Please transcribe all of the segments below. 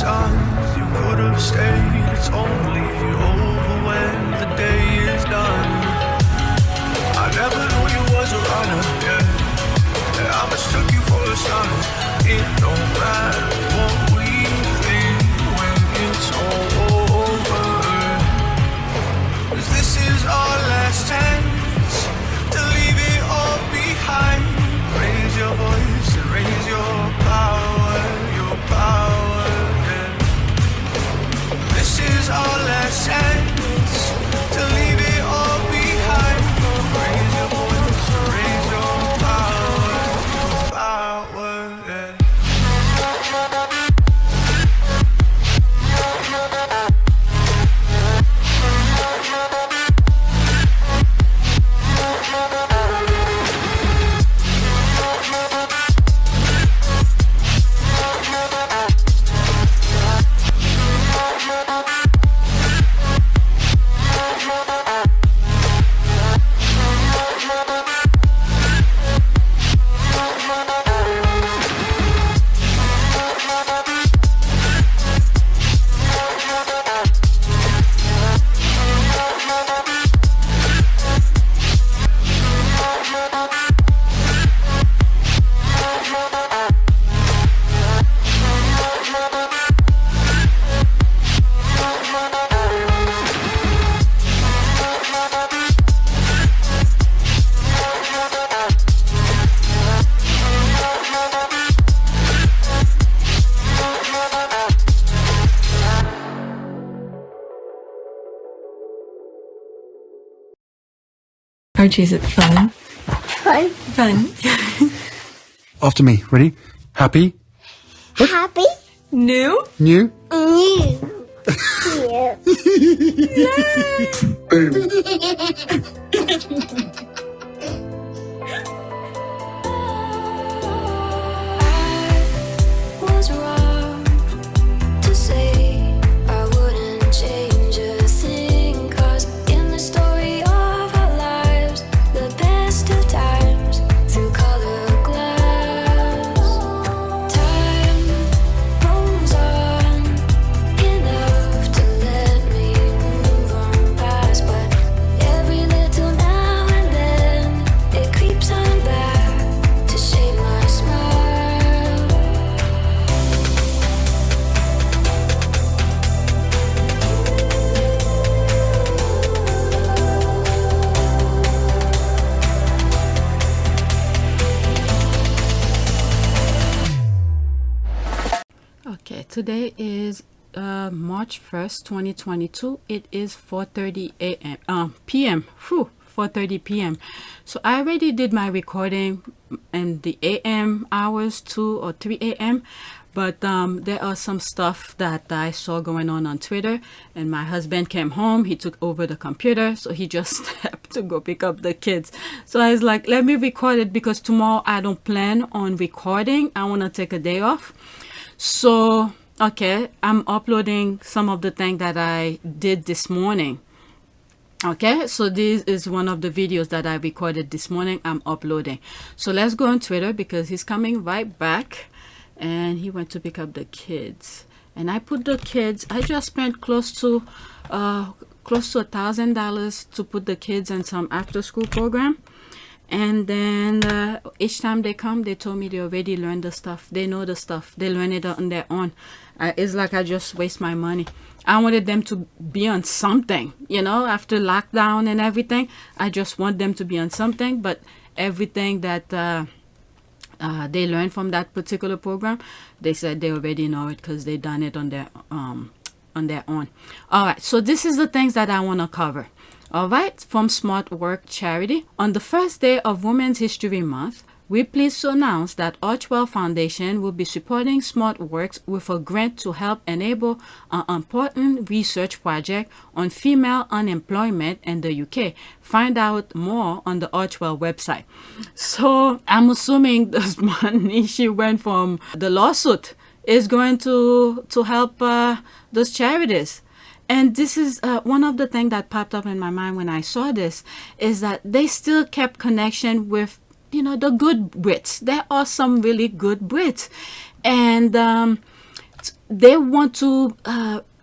signs you could have stayed. It's only over when the day is done. I never knew you was a runner, yeah. I mistook you for a son. It don't matter what we think when it's all over. 'Cause this is our last chance to leave it all behind. Raise your voice and raise your power, yeah. This is our last chance to leave it all behind. Raise your voice and raise your power, yeah. Archie, is it fun? Fun. Fun. After me. Ready? Happy? Happy. New? New? New. Was wrong to say I wouldn't change a thing, 'cause in the story of our lives, the best of times through colored glass, time rolls on enough to let me move on past, but every little now and then it creeps on back to shape my smile. Okay, today is March 1st, 2022. It is 4:30 a.m. p.m. 4:30 p.m. So I already did my recording in the a.m. hours, 2 or 3 a.m. But there are some stuff that I saw going on Twitter, and my husband came home. He took over the computer, so he just stepped to go pick up the kids. So I was like, let me record it, because tomorrow I don't plan on recording. I want to take a day off. So, okay, I'm uploading some of the things that I did this morning. Okay, so this is one of the videos that I recorded this morning. I'm uploading. So let's go on Twitter, because he's coming right back, and he went to pick up the kids. And I put the kids, I just spent close to $1,000 to put the kids in some after school program. And then each time they come, they told me they already learned the stuff. They know the stuff. They learn it on their own. It's like I just waste my money. I wanted them to be on something, you know, after lockdown and everything. I just want them to be on something. But everything that they learned from that particular program, they said they already know it, because they done it on their own. All right, so this is the things that I want to cover. All right, from Smart Work Charity. On the first day of Women's History Month, we're pleased to announce that Archewell Foundation will be supporting Smart Works with a grant to help enable an important research project on female unemployment in the UK. Find out more on the Archewell website. So I'm assuming this money she went from the lawsuit is going to help those charities. And this is one of the things that popped up in my mind when I saw this, is that they still kept connection with, the good Brits. There are some really good Brits. And they want to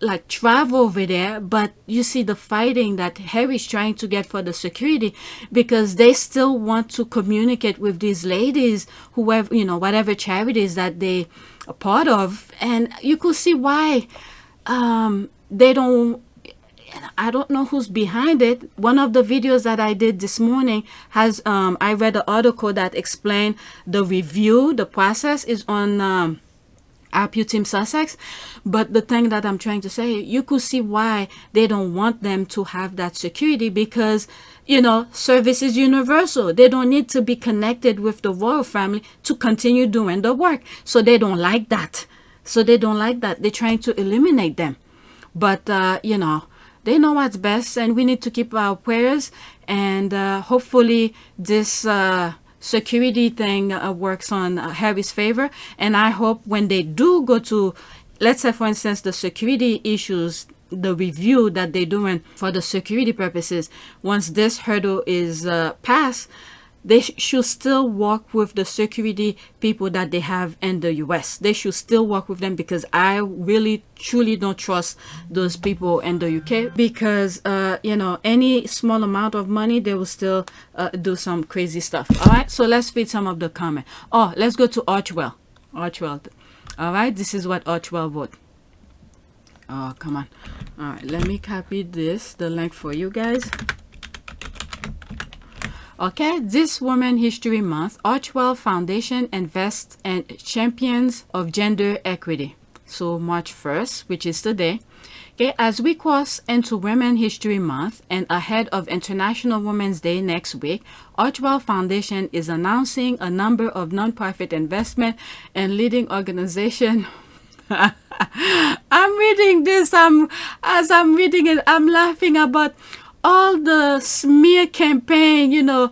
like travel over there, but you see the fighting that Harry's trying to get for the security, because they still want to communicate with these ladies, whoever, you know, whatever charities that they are part of. And you could see why they don't. I don't know who's behind it. One of the videos that I did this morning has I read an article that explained the review, the process is on Archewell Sussex. But the thing that I'm trying to say, you could see why they don't want them to have that security, because, you know, service is universal. They don't need to be connected with the royal family to continue doing the work. So they don't like that. They're trying to eliminate them. But, you know, they know what's best, and we need to keep our prayers, and hopefully this security thing works on Harry's favor. And I hope when they do go to, let's say for instance, the security issues, the review that they're doing for the security purposes, once this hurdle is passed, they should still work with the security people that they have in the US. They should still work with them, because I really truly don't trust those people in the UK, because you know, any small amount of money, they will still do some crazy stuff. All right, so let's read some of the comment. Oh, let's go to Archewell. All right, this is what Archewell wrote. Oh, come on. All right, let me copy the link for you guys. Okay, this Women History Month, Archewell Foundation invests in champions of gender equity. So March 1st, which is today. Okay, as we cross into Women History Month and ahead of International Women's Day next week, Archewell Foundation is announcing a number of nonprofit investment and leading organization. I'm reading this, as I'm reading it, I'm laughing about all the smear campaign, you know,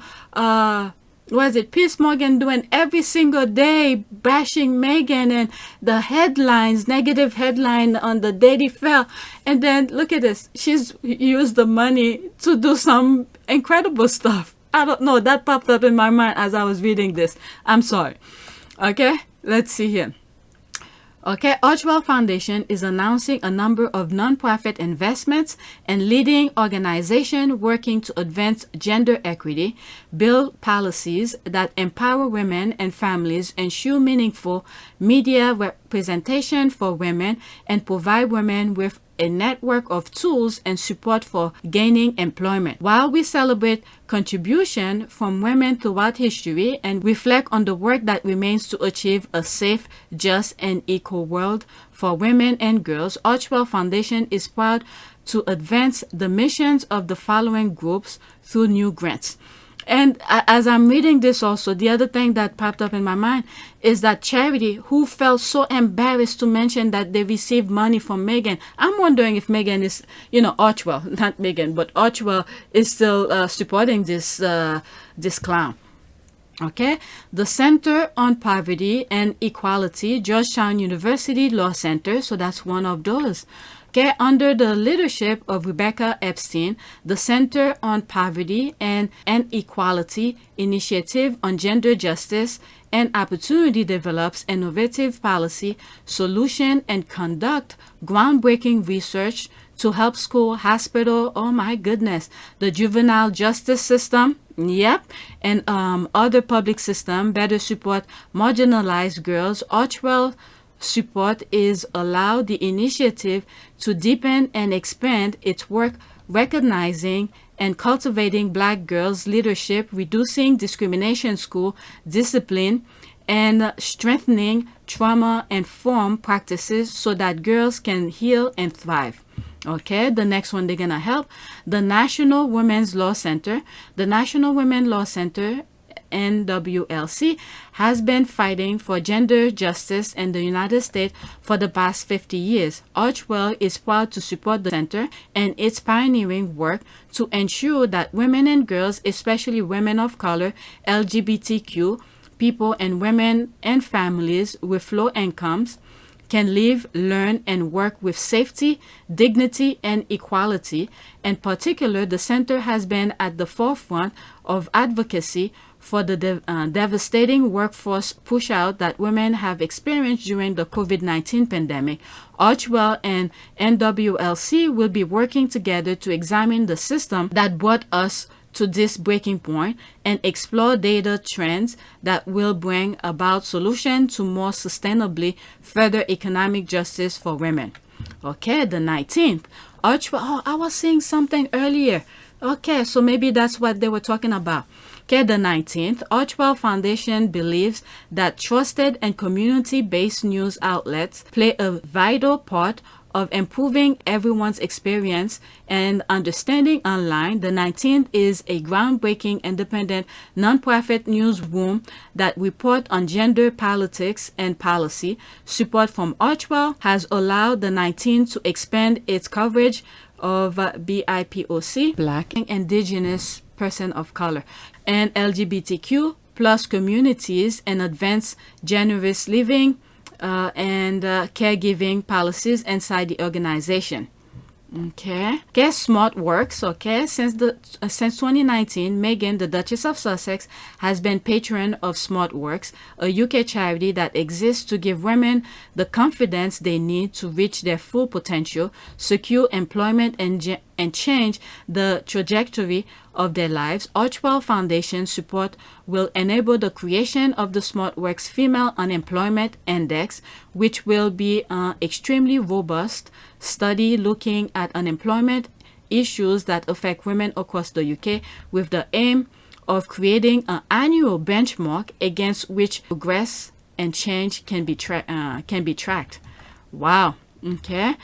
Piers Morgan doing every single day, bashing Meghan, and the headlines, negative headline on the Daily Fair. And then look at this, she's used the money to do some incredible stuff. I don't know, that popped up in my mind as I was reading this. I'm sorry. Okay, let's see here. Okay, Archewell Foundation is announcing a number of nonprofit investments and leading organizations working to advance gender equity, build policies that empower women and families, ensure meaningful media representation for women, and provide women with a network of tools and support for gaining employment. While we celebrate contribution from women throughout history and reflect on the work that remains to achieve a safe, just, and equal world for women and girls, Archewell Foundation is proud to advance the missions of the following groups through new grants. And as I'm reading this also, the other thing that popped up in my mind is that charity who felt so embarrassed to mention that they received money from Meghan. I'm wondering if Meghan is, you know, Archewell, not Meghan, but Archewell is still supporting this clown. Okay, the Center on Poverty and Equality, Georgetown University Law Center, so that's one of those. Okay, under the leadership of Rebecca Epstein, the Center on Poverty and Equality Initiative on Gender Justice and Opportunity develops innovative policy, solution, and conduct groundbreaking research to help school, hospital, oh my goodness, the juvenile justice system, yep, and other public system better support marginalized girls. Archewell support is allow the initiative to deepen and expand its work recognizing and cultivating Black girls' leadership, reducing discrimination school discipline, and strengthening trauma-informed practices so that girls can heal and thrive. Okay, the next one they're gonna help. The National Women's Law Center. The National Women's Law Center, NWLC, has been fighting for gender justice in the United States for the past 50 years. Archewell is proud to support the center and its pioneering work to ensure that women and girls, especially women of color, LGBTQ people, and women and families with low incomes can live, learn, and work with safety, dignity, and equality. In particular, the center has been at the forefront of advocacy for the devastating workforce push-out that women have experienced during the COVID-19 pandemic, Archewell and NWLC will be working together to examine the system that brought us to this breaking point and explore data trends that will bring about solutions to more sustainably further economic justice for women. Okay, the 19th. Archewell, oh, I was saying something earlier. Okay, so maybe that's what they were talking about. Okay, the 19th, Archewell Foundation believes that trusted and community-based news outlets play a vital part of improving everyone's experience and understanding online. The 19th is a groundbreaking independent nonprofit newsroom that reports on gender, politics, and policy. Support from Archewell has allowed the 19th to expand its coverage of BIPOC, Black, Indigenous, Person of Color, and LGBTQ plus communities and advance generous living and caregiving policies inside the organization. Okay. Smart works. Okay. Since 2019, Meghan, the Duchess of Sussex, has been patron of Smart Works, a UK charity that exists to give women the confidence they need to reach their full potential, secure employment, and change the trajectory of their lives. Archewell Foundation support will enable the creation of the SmartWorks Female Unemployment Index, which will be an extremely robust study looking at unemployment issues that affect women across the UK, with the aim of creating an annual benchmark against which progress and change can be tracked. Wow. Okay.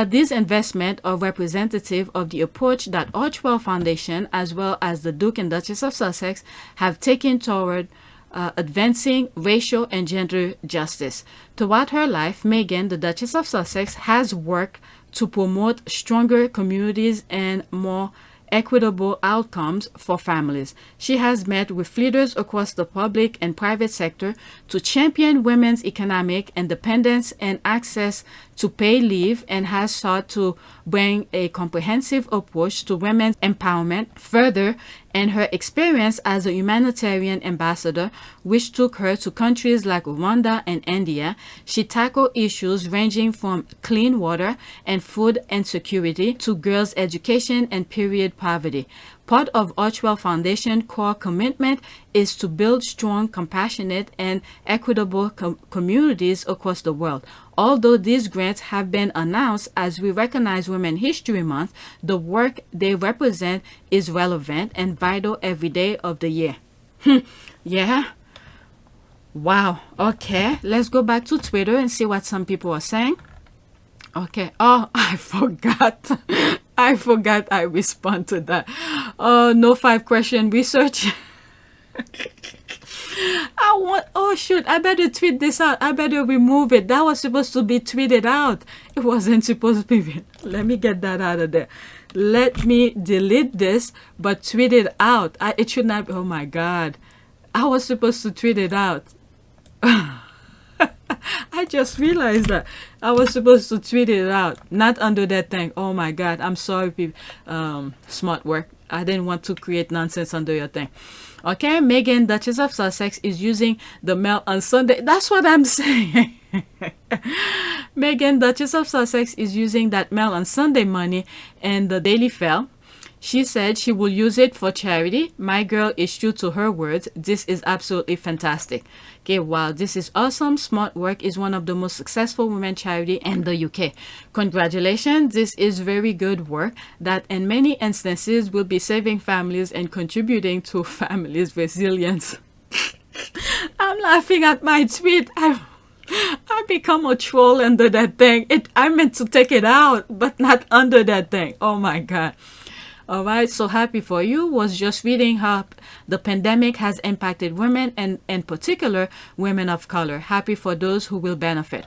These investments are representative of the approach that Archewell Foundation, as well as the Duke and Duchess of Sussex, have taken toward advancing racial and gender justice. Throughout her life, Meghan, the Duchess of Sussex, has worked to promote stronger communities and more equitable outcomes for families. She has met with leaders across the public and private sector to champion women's economic independence and access to paid leave, and has sought to bring a comprehensive approach to women's empowerment. Further, in her experience as a humanitarian ambassador, which took her to countries like Rwanda and India, she tackled issues ranging from clean water and food insecurity to girls' education and period poverty. Part of Archewell Foundation core commitment is to build strong, compassionate, and equitable communities across the world. Although these grants have been announced as we recognize Women's History Month, the work they represent is relevant and vital every day of the year. Yeah. Wow. Okay. Let's go back to Twitter and see what some people are saying. Okay. Oh, I forgot. I respond to that. Oh, no 5-question research. I better tweet this out. I better remove it. That was supposed to be tweeted out. It wasn't supposed to be. Let me get that out of there. Let me delete this, but tweet it out. It should not be. Oh my God. I was supposed to tweet it out. I just realized that I was supposed to tweet it out, not under that thing. Oh my God. I'm sorry, people. Smart work. I didn't want to create nonsense under your thing. Okay, Meghan, Duchess of Sussex, is using the Mail on Sunday. That's what I'm saying. Meghan, Duchess of Sussex, is using that Mail on Sunday money and the Daily Fail. She said she will use it for charity. My girl is true to her words. This is absolutely fantastic. Okay, wow, this is awesome. Smart Work is one of the most successful women charity in the UK. Congratulations. This is very good work that in many instances will be saving families and contributing to families' resilience. I'm laughing at my tweet. I become a troll under that thing. I meant to take it out, but not under that thing. Oh my God. All right, so happy for you. Was just reading how the pandemic has impacted women, and in particular women of color. Happy for those who will benefit.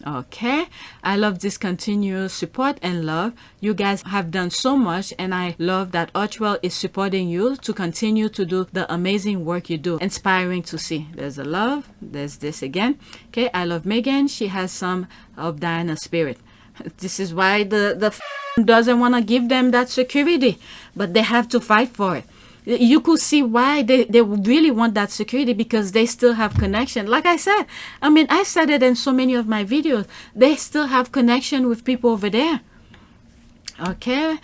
Okay, I love this continuous support and love. You guys have done so much, and I love that Archewell is supporting you to continue to do the amazing work you do. Inspiring to see. There's a love. There's this again. Okay, I love Meghan. She has some of Diana's spirit. This is why the doesn't want to give them that security, but they have to fight for it. You could see why they really want that security, because they still have connection. Like I said, I mean, I said it in so many of my videos. They still have connection with people over there. Okay.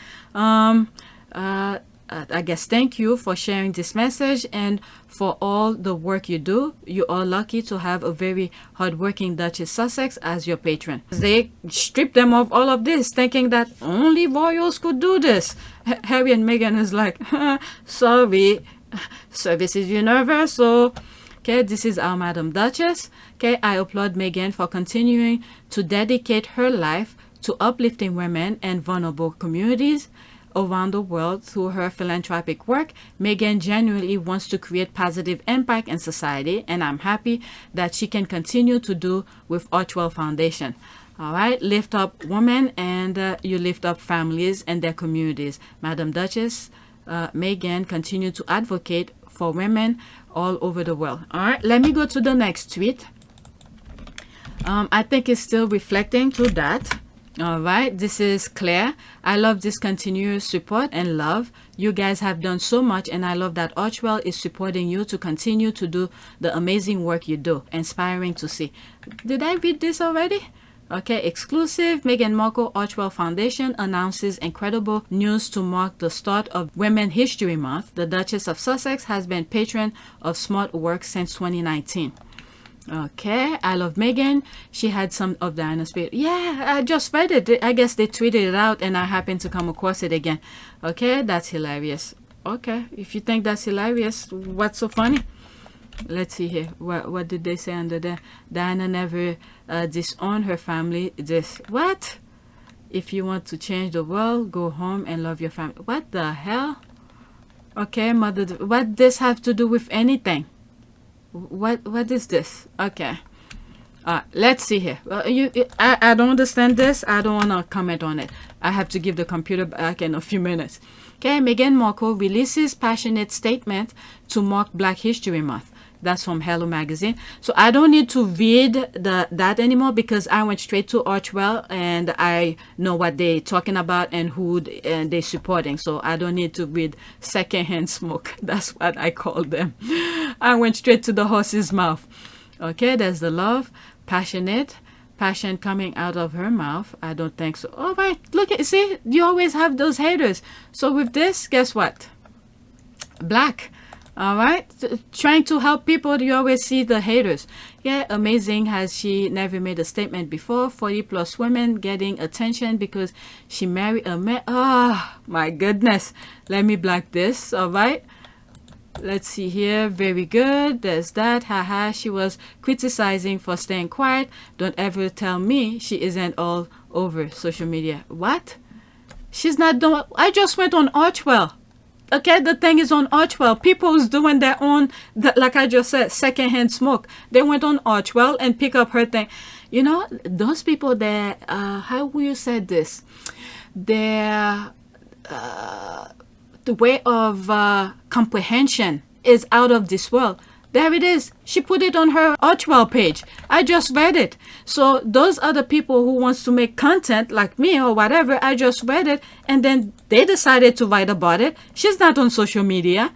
I guess thank you for sharing this message and for all the work you do. You are lucky to have a very hardworking Duchess Sussex as your patron. They stripped them of all of this, thinking that only royals could do this. Harry and Meghan is like, sorry, service is universal. Okay, this is our Madam Duchess. Okay, I applaud Meghan for continuing to dedicate her life to uplifting women and vulnerable communities around the world through her philanthropic work. Meghan genuinely wants to create positive impact in society, and I'm happy that she can continue to do with Archewell Foundation. All right, lift up women, and you lift up families and their communities. Madam Duchess, Meghan, continue to advocate for women all over the world. All right, let me go to the next tweet. I think it's still reflecting to that. All right, this is Claire. I love this continuous support and love. You guys have done so much, and I love that Archewell is supporting you to continue to do the amazing work you do. Inspiring to see. Did I read this already? Okay, exclusive. Meghan Markle Archewell Foundation announces incredible news to mark the start of Women History Month. The Duchess of Sussex has been patron of Smart Work since 2019. Okay, I love Meghan. She had some of Diana's spirit. Yeah, I just read it. I guess they tweeted it out and I happened to come across it again. Okay, that's hilarious. Okay, if you think that's hilarious, what's so funny? Let's see here. What did they say under there? Diana never disowned her family. This what? If you want to change the world, go home and love your family. What the hell? Okay, mother. What does this have to do with anything? What is this? Okay. Let's see here. I don't understand this. I don't want to comment on it. I have to give the computer back in a few minutes. Okay, Meghan Markle releases passionate statement to mark Black History Month. That's from Hello Magazine. So I don't need to read that anymore, because I went straight to Archewell and I know what they're talking about and who they're supporting. So I don't need to read secondhand smoke. That's what I call them. I went straight to the horse's mouth. Okay, there's the love, passionate, passion coming out of her mouth. I don't think so. All right, look at, see, you always have those haters. So with this, guess what? Black. All right, trying to help people, you always see the haters. Yeah, amazing. Has she never made a statement before? 40 plus women getting attention because she married a man. Oh my goodness, let me block this. All right, let's see here. Very good. There's that. Haha, she was criticizing for staying quiet. Don't ever tell me she isn't all over social media. What? She's not doing. I just went on Archewell. Okay, the thing is on Archewell. People's doing their own, like I just said, secondhand smoke. They went on Archewell and pick up her thing. You know, those people that, how will you say this? Their, the way of comprehension is out of this world. There it is. She put it on her Archewell page. I just read it. So those other people who wants to make content like me or whatever, I just read it and then they decided to write about it. She's not on social media.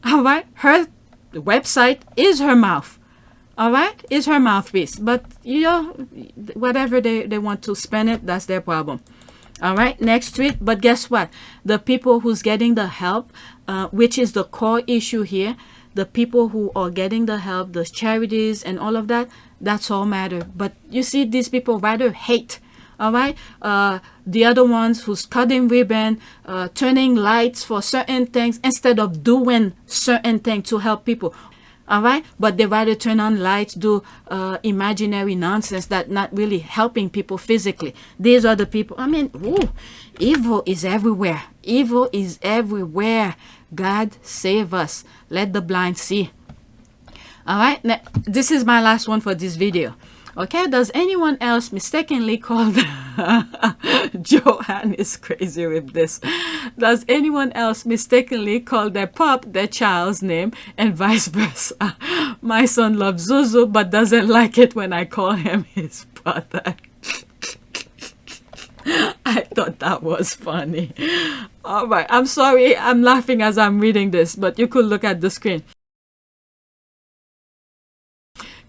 All right. Her website is her mouth. All right. Is her mouthpiece. But, you know, whatever they want to spend it, that's their problem. All right. Next tweet. But guess what? The people who's getting the help, which is the core issue here, the people who are getting the help, the charities and all of that, that's all matter. But you see, these people rather hate, all right? The other ones who's cutting ribbon, turning lights for certain things instead of doing certain things to help people, all right? But they rather turn on lights, do imaginary nonsense that not really helping people physically. These are the people, I mean, ooh, evil is everywhere. Evil is everywhere. God save us. Let the blind see. All right, now, this is my last one for this video. Okay, does anyone else mistakenly call Joanne is crazy with this. Does anyone else mistakenly call their pup their child's name and vice versa? My son loves Zuzu but doesn't like it when I call him his brother. I thought that was funny. All right, I'm sorry, I'm laughing as I'm reading this, but you could look at the screen.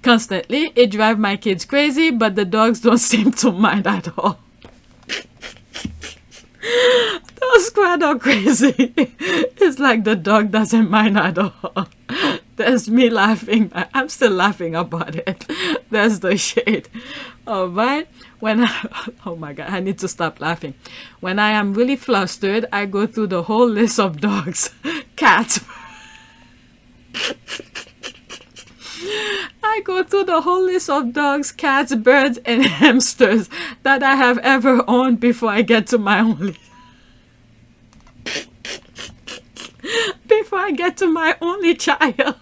Constantly, it drives my kids crazy, but the dogs don't seem to mind at all. Those squad are crazy. It's like the dog doesn't mind at all. There's me laughing. I'm still laughing about it. There's the shade. All right. Oh my God, I need to stop laughing. When I am really flustered, I go through the whole list of dogs, cats. I go through the whole list of dogs, cats, birds, and hamsters that I have ever owned before I get to my only. Before I get to my only child.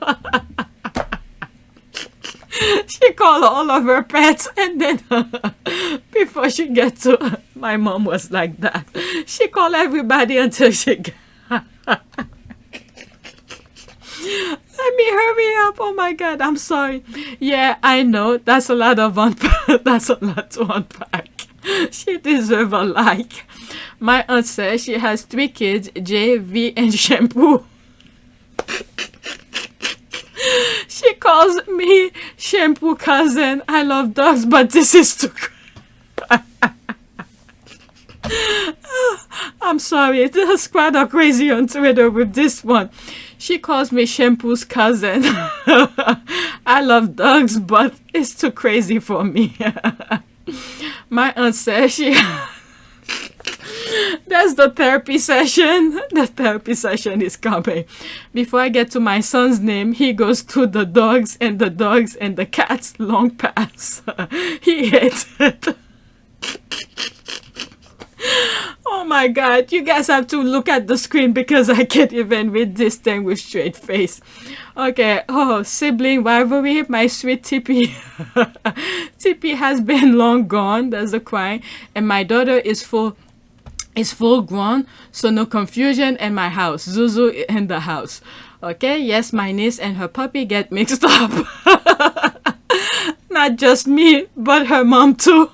She called all of her pets, and then before she gets to my mom was like that. She called everybody until she got. Let me hurry up. Oh my God, I'm sorry. Yeah, I know. That's a lot of that's a lot to unpack. She deserves a like. My aunt says she has 3 kids, J, V, and shampoo. She calls me shampoo cousin. I love dogs, but this is too. I'm sorry. The squad are crazy on Twitter with this one. She calls me shampoo's cousin. I love dogs, but it's too crazy for me. My aunt says she. There's the therapy session. The therapy session is coming. Before I get to my son's name, he goes to the dogs and the cats long pass. He hates it. Oh my God, you guys have to look at the screen because I can't even read this thing with straight face. Okay, oh, sibling rivalry, my sweet Tippy. Tippy has been long gone, there's a cry, and my daughter is full grown, so no confusion in my house. Zuzu in the house. Okay, yes, my niece and her puppy get mixed up. Not just me, but her mom too.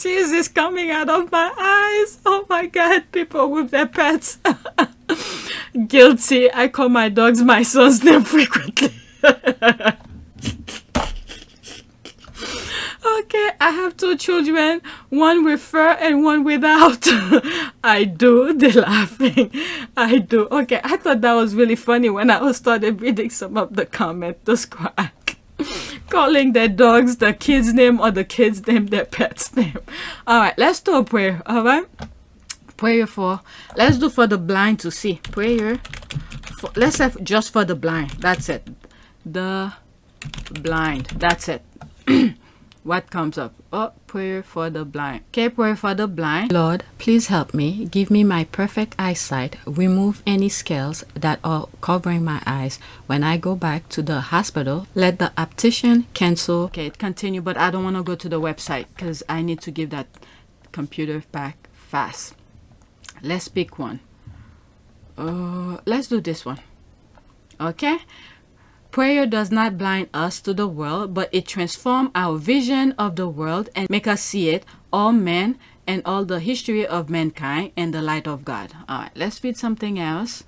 Tears is coming out of my eyes. Oh my God, people with their pets. Guilty. I call my dogs my son's name frequently. Okay, I have 2 children, one with fur and one without. I do. They're laughing. I do. Okay, I thought that was really funny when I started reading some of the comments. The squad calling their dogs the kid's name or the kid's name their pet's name. All right, let's do a prayer. All right, prayer for. Let's do for the blind to see. Prayer. Let's have just for the blind. That's it. The blind. That's it. What comes up? Oh, prayer for the blind. Okay, prayer for the blind. Lord, please help me. Give me my perfect eyesight. Remove any scales that are covering my eyes. When I go back to the hospital, let the optician cancel. Okay, continue, but I don't want to go to the website because I need to give that computer back fast. Let's pick one. Let's do this one. Okay? Prayer does not blind us to the world, but it transforms our vision of the world and make us see it, all men and all the history of mankind in the light of God. All right, let's read something else.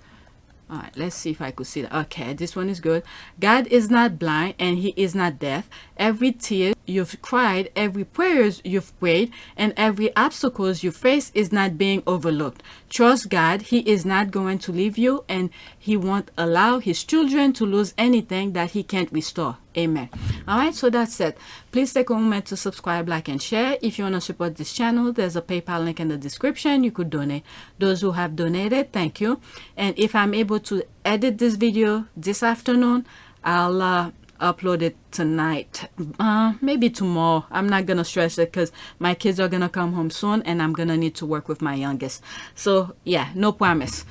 All right, let's see if I could see that. Okay, this one is good. God is not blind and he is not deaf. Every tear you've cried, every prayers you've prayed, and every obstacles you face is not being overlooked. Trust God. He is not going to leave you, and he won't allow his children to lose anything that he can't restore. Amen. All right, so that's it. Please take a moment to subscribe, like, and share. If you want to support this channel, there's a PayPal link in the description. You could donate. Those who have donated, thank you. And if I'm able to edit this video this afternoon, I'll upload it tonight, maybe tomorrow. I'm not gonna stress it because my kids are gonna come home soon and I'm gonna need to work with my youngest. So yeah, no promise.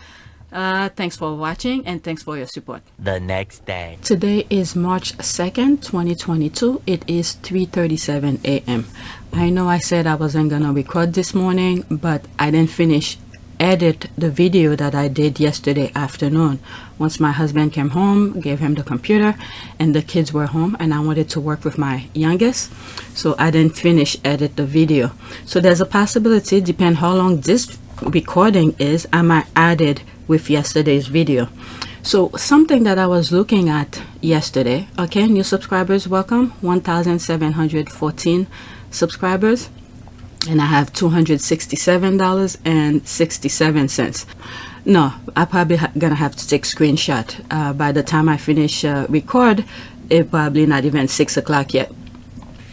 Thanks for watching and thanks for your support. The next day. Today is March 2nd, 2022. It is 3:37 a.m. I know I said I wasn't gonna record this morning, but I didn't finish edit the video that I did yesterday afternoon. Once my husband came home, gave him the computer, and the kids were home, and I wanted to work with my youngest, so I didn't finish edit the video. So there's a possibility, depending how long this recording is, I might add it with yesterday's video. So something that I was looking at yesterday, okay, new subscribers, welcome, 1,714 subscribers, and I have $267.67. No, I probably gonna have to take screenshot. By the time I finish record, it probably not even 6 o'clock yet.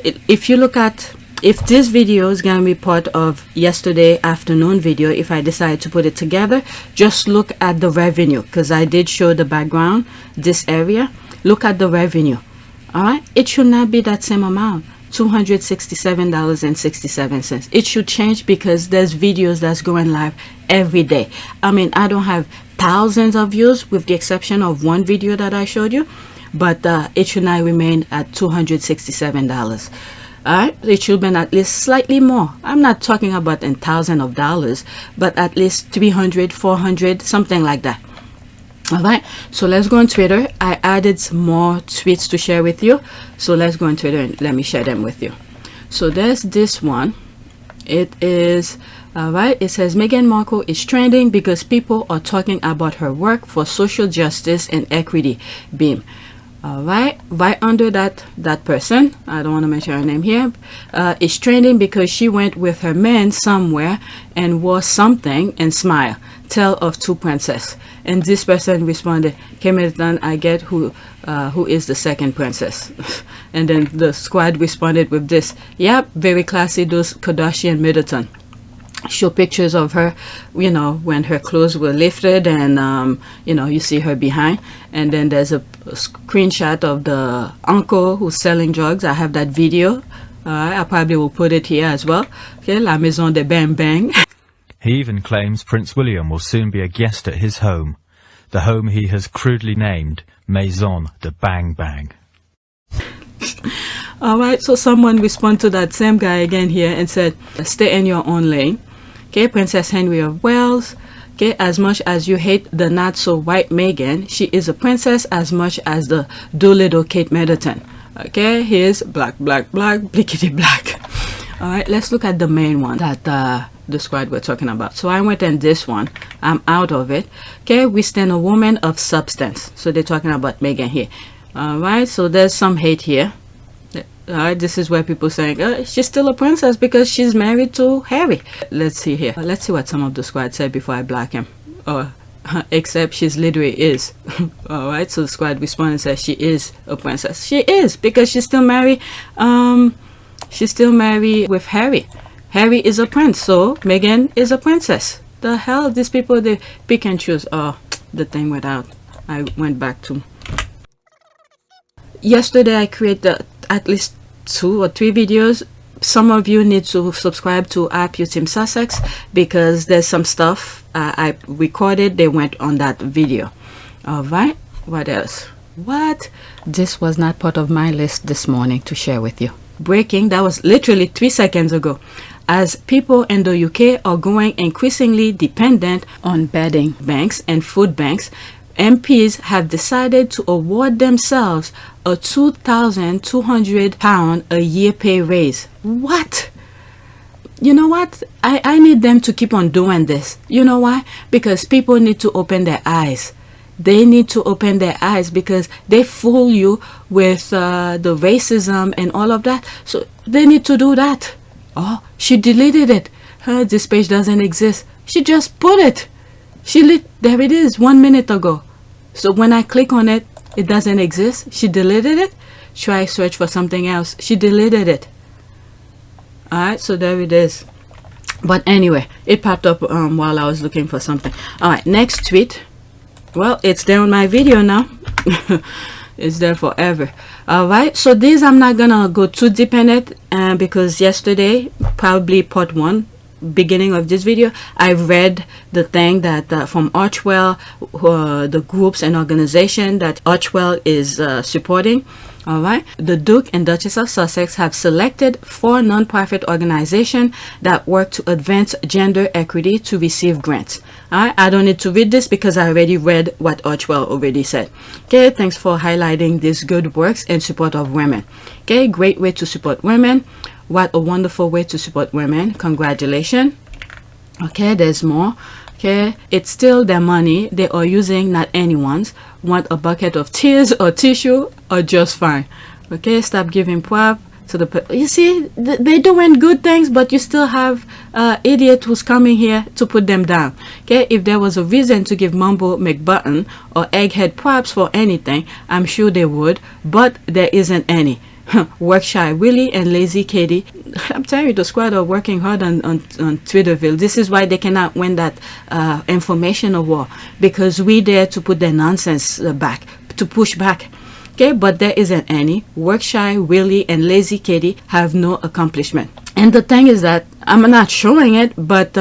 If you look at, if this video is gonna be part of yesterday afternoon video, if I decide to put it together, just look at the revenue, because I did show the background, this area. Look at the revenue. All right, it should not be that same amount, $267.67. It should change, because there's videos that's going live every day. I mean, I don't have thousands of views with the exception of one video that I showed you, but it should not remain at $267. All right, it should be at least slightly more. I'm not talking about in thousands of dollars, but at least 300, 400, something like that. All right, so let's go on Twitter. I added some more tweets to share with you, so let's go on Twitter and let me share them with you. So there's this one. It is, all right, it says Meghan Markle is trending because people are talking about her work for social justice and equity. Beam. All right, right under that person, I don't want to mention her name here, is trending because she went with her man somewhere and wore something and smile. Tale of two princesses. And this person responded, Kemetan, I get who is the second princess. And then the squad responded with this, yep, very classy, those Kardashian Middleton. Show pictures of her, you know, when her clothes were lifted, and you know, you see her behind. And then there's a screenshot of the uncle who's selling drugs. I have that video. I probably will put it here as well. Okay, La Maison de Bang Bang. He even claims Prince William will soon be a guest at his home, the home he has crudely named Maison de Bang Bang. Alright, so someone responded to that same guy again here and said, stay in your own lane. Okay, Princess Henry of Wales. Okay, as much as you hate the not so white Meghan, she is a princess as much as the Doolittle Kate Middleton. Okay, here's black, black, black, blickety black. Alright, let's look at the main one that the squad we're talking about. So I went in this one. I'm out of it. Okay, we stand a woman of substance. So they're talking about Meghan here. Alright, so there's some hate here. Alright, this is where people saying she's still a princess because she's married to Harry. Let's see here. Let's see what some of the squad said before I block him. Except she's literally is. Alright, so the squad responded and said she is a princess. She is, because she's still married. She's still married with Harry. Harry is a prince, so Meghan is a princess. The hell, these people, they pick and choose. Oh, the thing went out. I went back to yesterday. I created at least 2 or 3 videos. Some of you need to subscribe to Archewell Sussex, because there's some stuff I recorded, they went on that video. All right, what else? What? This was not part of my list this morning to share with you. Breaking, that was literally 3 seconds ago. As people in the UK are growing increasingly dependent on betting banks and food banks, MPs have decided to award themselves a £2,200 a year pay raise. What? You know what? I need them to keep on doing this. You know why? Because people need to open their eyes. They need to open their eyes, because they fool you with the racism and all of that. So they need to do that. Oh, she deleted it. This page doesn't exist. She just put it. There it is 1 minute ago. So when I click on it, it doesn't exist. She deleted it. Try search for something else. She deleted it. Alright, so there it is. But anyway, it popped up while I was looking for something. Alright, next tweet. Well, it's there on my video now. It's there forever. Alright, so these I'm not gonna go too deep in it, because yesterday, probably part 1, beginning of this video, I read the thing that from Archewell, the groups and organization that Archewell is supporting. All right, the Duke and Duchess of Sussex have selected 4 non-profit organizations that work to advance gender equity to receive grants. All right, I don't need to read this because I already read what Archewell already said. Okay, thanks for highlighting these good works in support of women. Okay, great way to support women. What a wonderful way to support women. Congratulations. Okay, there's more. Okay, it's still their money they are using, not anyone's. Want a bucket of tears or tissue or just fine. Okay, stop giving prop to the you see, they're doing good things, but you still have idiot who's coming here to put them down. Okay, if there was a reason to give Mumbo McButton or Egghead props for anything, I'm sure they would, but there isn't any. Work shy Willie and lazy Katie. I'm telling you, the squad are working hard on Twitterville. This is why they cannot win that information war, because we there to put their nonsense back, to push back. Okay, but there isn't any. Work shy Willie and lazy Katie have no accomplishment. And the thing is that I'm not showing it, but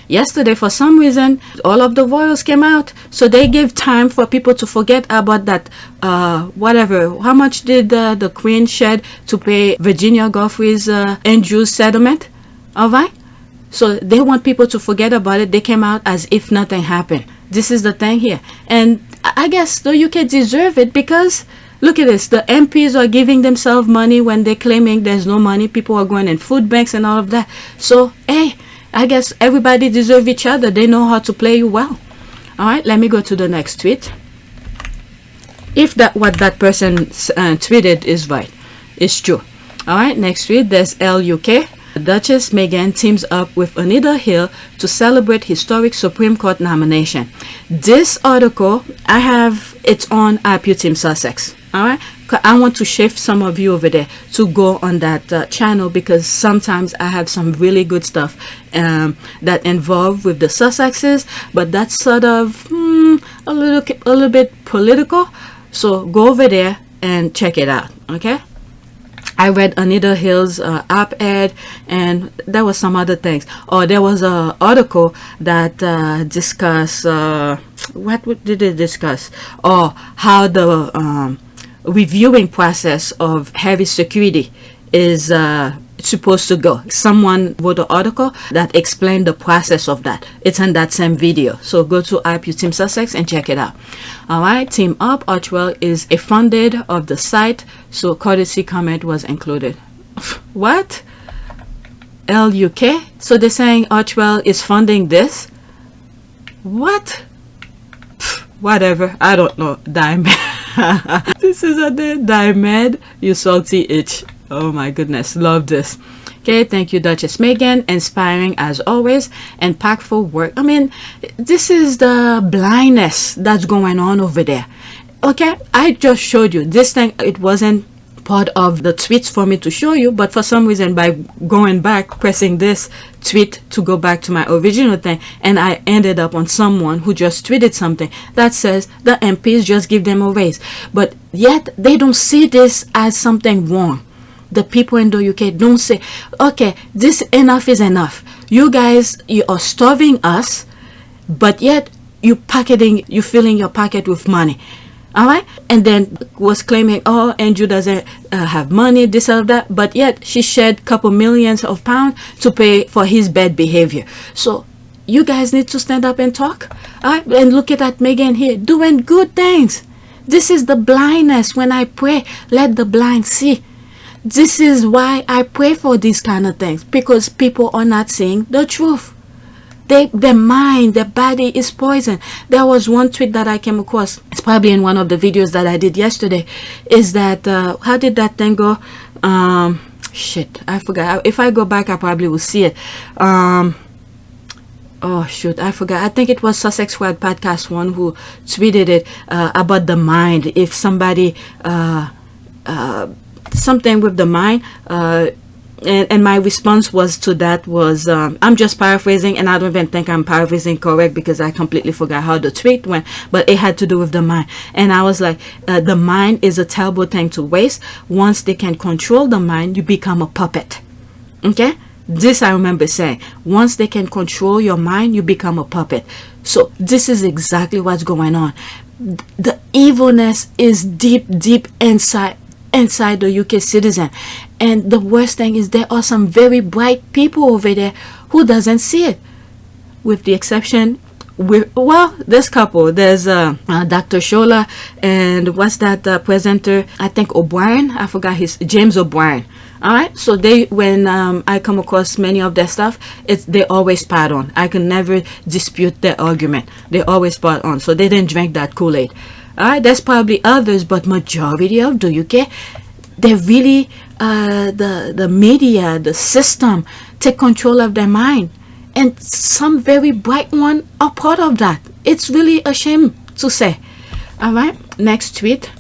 yesterday for some reason all of the royals came out, so they gave time for people to forget about that whatever. How much did the Queen shed to pay Virginia Goffrey's Andrews settlement? All right, so they want people to forget about it. They came out as if nothing happened. This is the thing here, and I guess the UK deserve it because look at this. The MPs are giving themselves money when they're claiming there's no money. People are going in food banks and all of that. So, hey, I guess everybody deserves each other. They know how to play you well. All right, let me go to the next tweet. If that what that person tweeted is right, it's true. All right, next tweet. There's LUK. Duchess Meghan teams up with Anita Hill to celebrate historic Supreme Court nomination. This article, it's on Archewell Team Sussex. All right, I want to shift some of you over there to go on that channel, because sometimes I have some really good stuff that involve with the Sussexes, but that's sort of a little bit political. So go over there and check it out. Okay. I read Anita Hill's op-ed, and there was some other things. Oh, there was an article that discussed, what did it discuss? Oh, how the reviewing process of heavy security is supposed to go. Someone wrote an article that explained the process of that. It's in that same video. So go to Archewell Team Sussex and check it out. All right, Team Up Archewell is a funded of the site, so courtesy comment was included. What? LUK? So they're saying Archewell is funding this? What? Whatever, I don't know. Diamond. This is a Diamond, you salty itch. Oh my goodness, love this. Okay, thank you, Duchess Meghan. Inspiring as always, impactful work. I mean, this is the blindness that's going on over there. Okay, I just showed you this thing. It wasn't part of the tweets for me to show you, but for some reason, by going back, pressing this tweet to go back to my original thing, and I ended up on someone who just tweeted something that says the MPs just give them a raise, but yet they don't see this as something wrong. The people in the UK don't say, okay, this enough is enough. You guys, you are starving us, but yet you filling your pocket with money. All right, and then was claiming, oh, Andrew doesn't have money, this or that, but yet she shed a couple millions of pounds to pay for his bad behavior. So you guys need to stand up and talk. All right, and look at that Meghan here doing good things. This is the blindness. When I pray, let the blind see. This is why I pray for these kind of things, because people are not seeing the truth. Their mind, their body is poison. There was one tweet that I came across. It's probably in one of the videos that I did yesterday. Is that, how did that thing go? Shit, I forgot. If I go back, I probably will see it. Oh, shoot, I forgot. I think it was Sussex Squad Podcast 1 who tweeted it about the mind. If somebody, something with the mind, and my response was to that was, I'm just paraphrasing, and I don't even think I'm paraphrasing correct because I completely forgot how the tweet went, but it had to do with the mind. And I was like, the mind is a terrible thing to waste. Once they can control the mind, you become a puppet. Okay? This I remember saying. Once they can control your mind, you become a puppet. So this is exactly what's going on. The evilness is deep inside the UK citizen. And the worst thing is there are some very bright people over there who doesn't see it. With the exception, this couple, there's Dr. Shola and what's that presenter, I think O'Brien, I forgot James O'Brien. All right, so when I come across many of their stuff, they always spot on. I can never dispute their argument. They always spot on. So they didn't drink that Kool-Aid. All right, there's probably others, but majority of the UK, they really the media, the system, take control of their mind, and some very bright one are part of that. It's really a shame to say. All right, next tweet.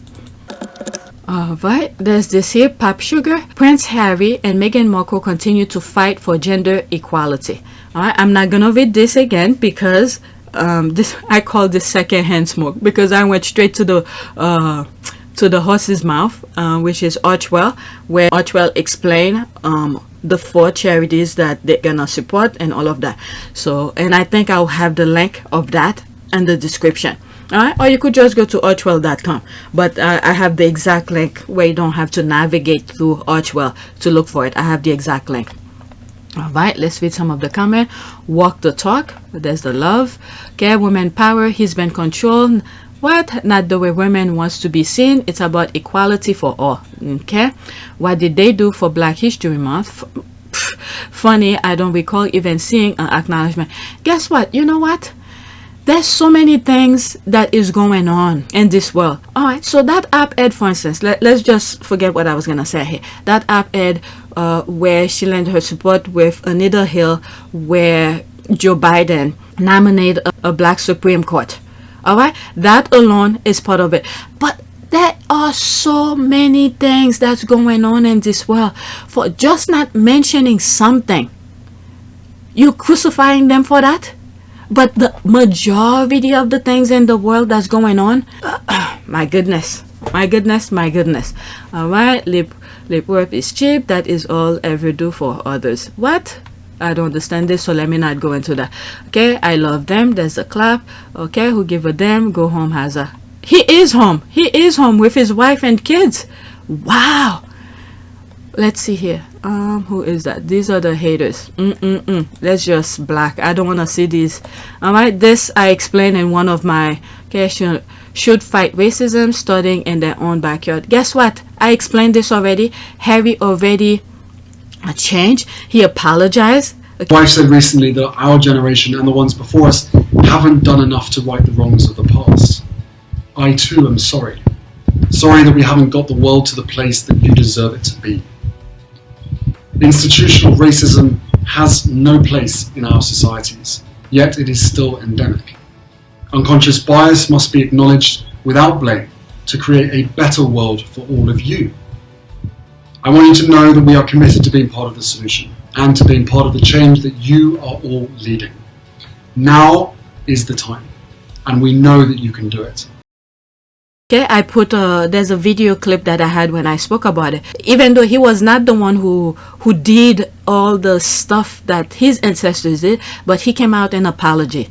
Alright, there's this here, Pop Sugar. Prince Harry and Meghan Markle continue to fight for gender equality. Alright, I'm not gonna read this again because I call this second-hand smoke, because I went straight to the horse's mouth, which is Archewell, where Archewell explained the 4 charities that they're gonna support and all of that. So, and I think I'll have the link of that in the description. Alright, or you could just go to archewell.com, but I have the exact link where you don't have to navigate through Archewell to look for it. I have the exact link. Alright, let's read some of the comment. Walk the talk. There's the love. Okay, women power. He's been controlled. What? Not the way women wants to be seen. It's about equality for all. Okay, what did they do for Black History Month? Funny, I don't recall even seeing an acknowledgement. Guess what? You know what? There's so many things that is going on in this world. All right, so that op-ed, for instance, let's just forget what I was going to say here. That op-ed where she lent her support with Anita Hill, where Joe Biden nominated a Black Supreme Court. All right, that alone is part of it. But there are so many things that's going on in this world. For just not mentioning something, you crucifying them for that? But the majority of the things in the world that's going on, my goodness. All right, lip work is cheap. That is all ever do for others. What? I don't understand this, so let me not go into that. Okay, I love them. There's a clap. Okay, who give a damn? Go home has a. He is home with his wife and kids. Wow. Let's see here. Who is that? These are the haters. Let's just black. I don't want to see these. All right, this I explained in one of my should fight racism, studying in their own backyard. Guess what? I explained this already. Harry already changed. He apologized. My wife said recently that our generation and the ones before us haven't done enough to right the wrongs of the past. I too am sorry. Sorry that we haven't got the world to the place that you deserve it to be. Institutional racism has no place in our societies, yet it is still endemic. Unconscious bias must be acknowledged without blame to create a better world for all of you. I want you to know that we are committed to being part of the solution and to being part of the change that you are all leading. Now is the time, and we know that you can do it. Okay, I put there's a video clip that I had when I spoke about it. Even though he was not the one who did all the stuff that his ancestors did, but he came out and apologized.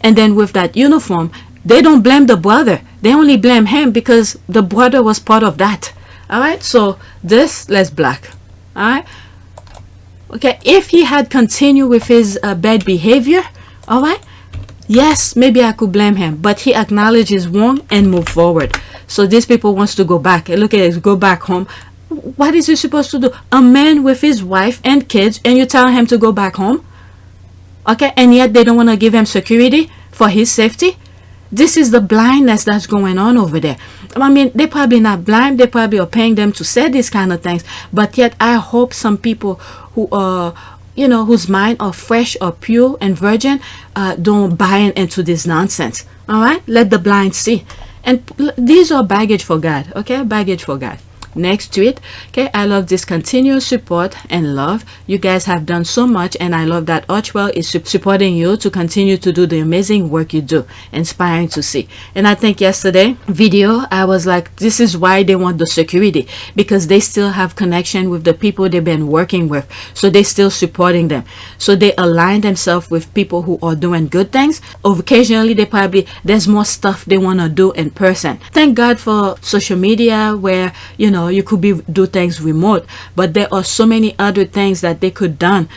And then with that uniform, they don't blame the brother. They only blame him because the brother was part of that. All right, so this, let's black. All right. Okay, if he had continued with his bad behavior, all right, yes, maybe I could blame him, but he acknowledged his wrong and moved forward. So these people wants to go back. Look at it, go back home. What is he supposed to do? A man with his wife and kids, and you tell him to go back home? Okay, and yet they don't want to give him security for his safety? This is the blindness that's going on over there. I mean, they're probably not blind. They probably are paying them to say these kind of things. But yet I hope some people who are, you know, whose mind are fresh or pure and virgin, don't buy into this nonsense. All right, let the blind see. And these are baggage for God. Okay, baggage for God. Next tweet. Okay, I love this continuous support and love. You guys have done so much, and I love that Archewell is supporting you to continue to do the amazing work you do. Inspiring to see. And I think yesterday video I was like, this is why they want the security, because they still have connection with the people they've been working with, so they still supporting them, so they align themselves with people who are doing good things. Occasionally there's more stuff they want to do in person. Thank God for social media, where you could do things remote, but there are so many other things that they could done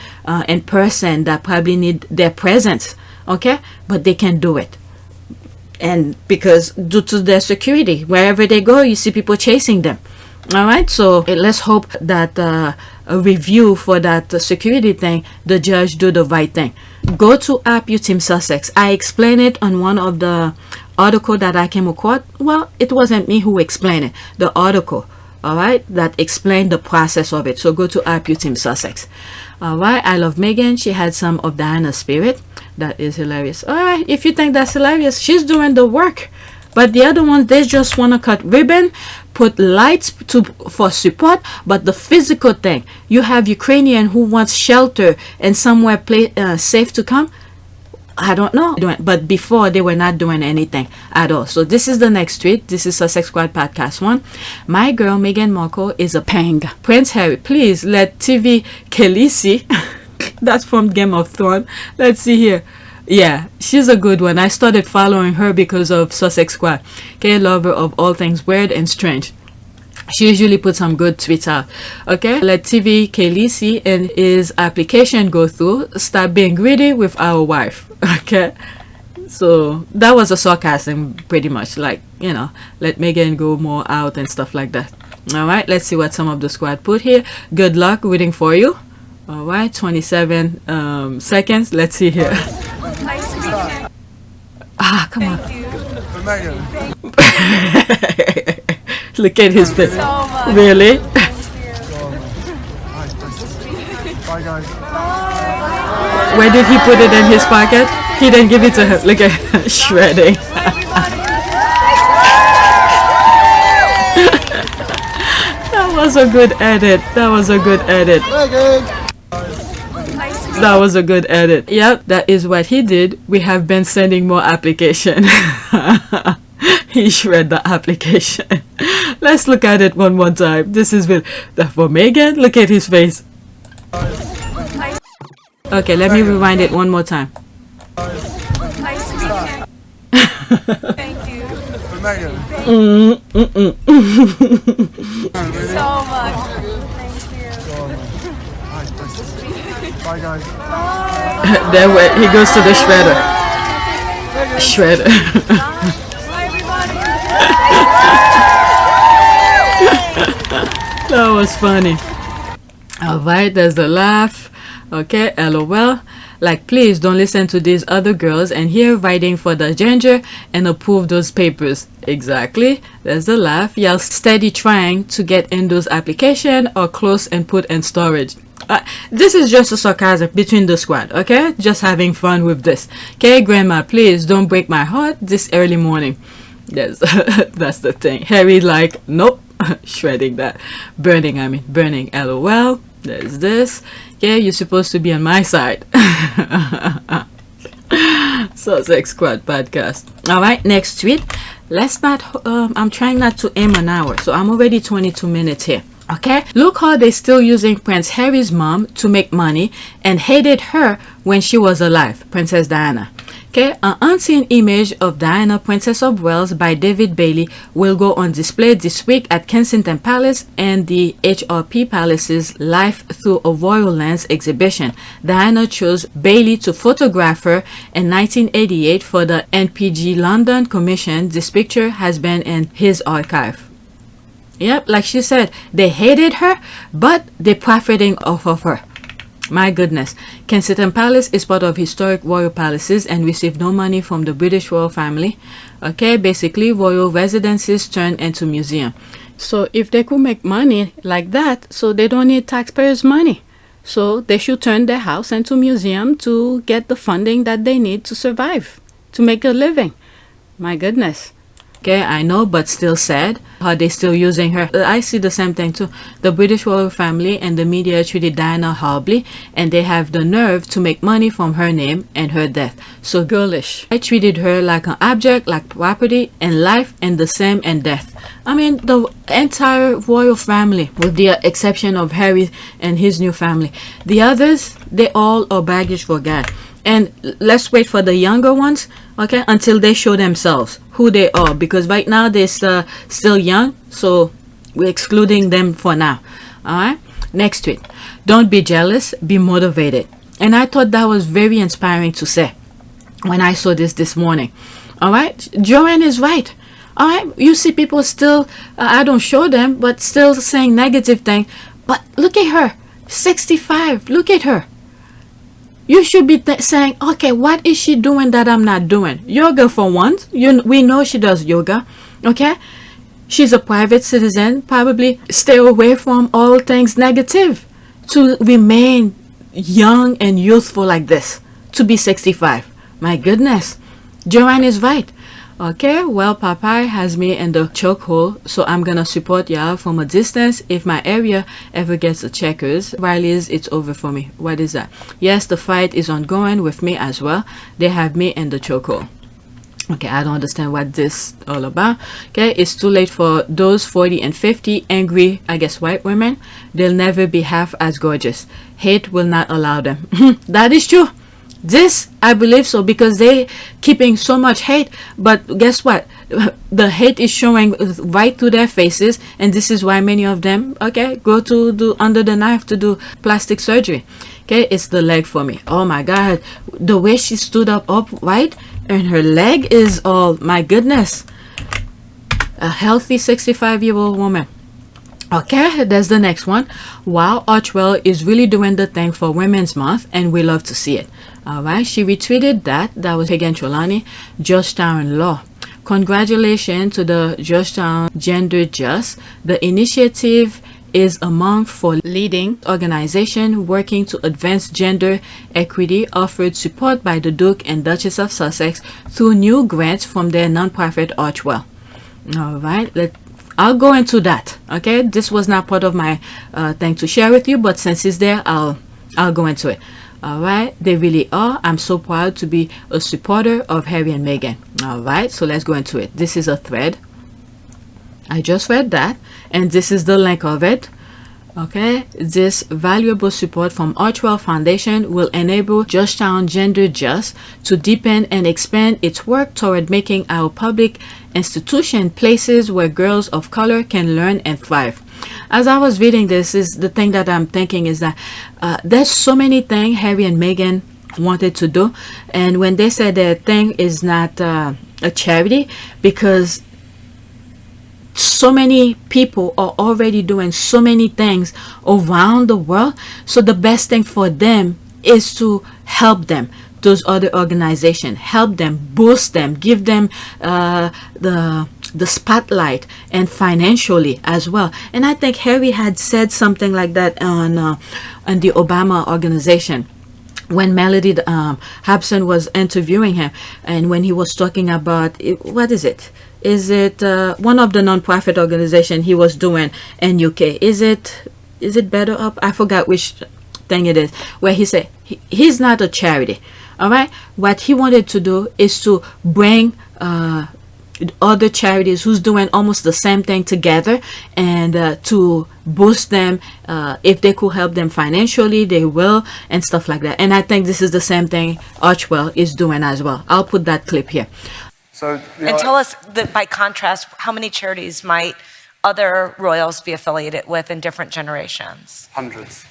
in person that probably need their presence. Okay, but they can do it, and because due to their security, wherever they go, you see people chasing them. All right, so let's hope that a review for that security thing, the judge do the right thing. Go to Archewell Sussex. I explained it on one of the article that I came across. Well, it wasn't me who explained it, the article, all right, that explained the process of it. So go to Archewell Sussex. All right, I love Meghan. She had some of Diana's spirit. That is hilarious. All right, if you think that's hilarious, she's doing the work. But the other ones, they just want to cut ribbon, put lights for support. But the physical thing, you have Ukrainian who wants shelter and somewhere safe to come. I don't know. But before, they were not doing anything at all. So this is the next tweet. This is Sussex Squad Podcast 1. My girl, Meghan Markle, is a pang. Prince Harry, please let TV Khaleesi, that's from Game of Thrones. Let's see here. Yeah, she's a good one. I started following her because of Sussex Squad. Okay, lover of all things weird and strange. She usually puts some good tweets out. Okay, let TV Khaleesi and his application go through. Stop being greedy with our wife. Okay, so that was a sarcasm, pretty much, like, let Meghan go more out and stuff like that. All right, let's see what some of the squad put here. Good luck rooting for you. All right, 27 seconds. Let's see here. Nice to meet you. Ah, come on. Thank you. Look at his face. So much. Really? Bye, guys. Where did he put it in his pocket? He didn't give it to her. Look at shredding. That was a good edit. That was a good edit. That was a good edit. Yep, that is what he did. We have been sending more application. He shred the application. Let's look at it one more time. This is for Meghan. Look at his face. Okay, let me rewind it one more time. Nice to meet you. Thank you. So much. Thank you. Bye, guys. Then he goes to the shredder. Shredder. Bye, everybody. That was funny. Alright, there's the laugh. Okay, LOL. Like, please don't listen to these other girls and here writing for the ginger and approve those papers. Exactly. There's the laugh. Y'all steady trying to get in those application or close and put in storage. This is just a sarcasm between the squad, okay? Just having fun with this. Okay, grandma, please don't break my heart this early morning. Yes, that's the thing. Harry like, nope. Shredding that. Burning, LOL. There's this. Okay, you're supposed to be on my side. Sussex Squad Podcast. Alright, next tweet. Let's not, I'm trying not to aim an hour, so I'm already 22 minutes here. Okay, look how they're still using Prince Harry's mom to make money and hated her when she was alive, Princess Diana. Okay, an unseen image of Diana, Princess of Wales by David Bailey will go on display this week at Kensington Palace and the HRP Palace's Life Through a Royal Lens exhibition. Diana chose Bailey to photograph her in 1988 for the NPG London Commission. This picture has been in his archive. Yep, like she said, they hated her, but they're profiting off of her. My goodness. Kensington Palace is part of historic royal palaces and received no money from the British royal family. Okay, basically royal residences turned into museum. So if they could make money like that, so they don't need taxpayers' money. So they should turn their house into museum to get the funding that they need to survive, to make a living. My goodness. Okay, I know, but still sad how they still using her. I see the same thing too. The British royal family and the media treated Diana horribly, and they have the nerve to make money from her name and her death. So girlish. I treated her like an object, like property, and life and the same and death. I mean, the entire royal family, with the exception of Harry and his new family. The others, they all are baggage for God. And let's wait for the younger ones, okay, until they show themselves who they are, because right now they're still young, so we're excluding them for now. All right, next tweet. Don't be jealous, be motivated. And I thought that was very inspiring to say when I saw this morning. All right, Joanne is right. All right, you see people still, I don't show them, but still saying negative things. But look at her, 65, look at her. You should be saying, okay, what is she doing that I'm not doing? Yoga for once. We know she does yoga. Okay? She's a private citizen. Probably stay away from all things negative to remain young and youthful like this. To be 65. My goodness. Joanne is right. Okay, well, Popeye has me in the chokehold, so I'm gonna support y'all from a distance. If my area ever gets the checkers, Riley's, it's over for me. What is that? Yes, the fight is ongoing with me as well. They have me in the chokehold. Okay, I don't understand what this all about. Okay, it's too late for those 40 and 50 angry, I guess, white women. They'll never be half as gorgeous. Hate will not allow them. That is true. This, I believe so, because they keeping so much hate, but guess what? The hate is showing right through their faces, and this is why many of them, okay, go to do under the knife to do plastic surgery. Okay, it's the leg for me. Oh my God, the way she stood up upright, and her leg is all, my goodness, a healthy 65-year-old woman. Okay, there's the next one. Wow, Archewell is really doing the thing for Women's Month, and we love to see it. All right, she retweeted that. That was Megan Trelawney, Georgetown Law. Congratulations to the Georgetown Gender Just. The initiative is among for leading organization working to advance gender equity, offered support by the Duke and Duchess of Sussex through new grants from their nonprofit Archewell. All right, I'll go into that. Okay, this was not part of my thing to share with you, but since it's there, I'll go into it. All right, they really are. I'm so proud to be a supporter of Harry and Meghan. All right, so let's go into it. This is a thread. I just read that, and this is the link of it. Okay, this valuable support from Archewell Foundation will enable Georgetown Gender Just to deepen and expand its work toward making our public institution places where girls of color can learn and thrive. As I was reading this, is the thing that I'm thinking is that there's so many things Harry and Meghan wanted to do, and when they said their thing is not a charity, because so many people are already doing so many things around the world, so the best thing for them is to help them, those other organizations, help them, boost them, give them the spotlight, and financially as well. And I think Harry had said something like that on the Obama organization when Melody Hobson was interviewing him, and when he was talking about what is it one of the non-profit organization he was doing in UK? Is it Better Up? I forgot which thing it is, where he said he's not a charity. All right, what he wanted to do is to bring other charities who's doing almost the same thing together, and to boost them. If they could help them financially, they will, and stuff like that. And I think this is the same thing Archewell is doing as well. I'll put that clip here. So, and tell us that by contrast, how many charities might other royals be affiliated with in different generations? Hundreds.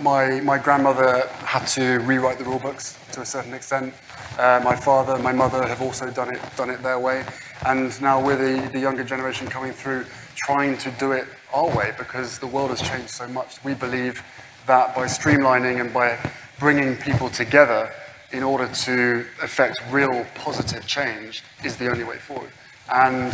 My grandmother had to rewrite the rule books to a certain extent. My father and my mother have also done it their way, and now we're the younger generation coming through, trying to do it our way, because the world has changed so much. We believe that by streamlining and by bringing people together in order to effect real positive change is the only way forward. And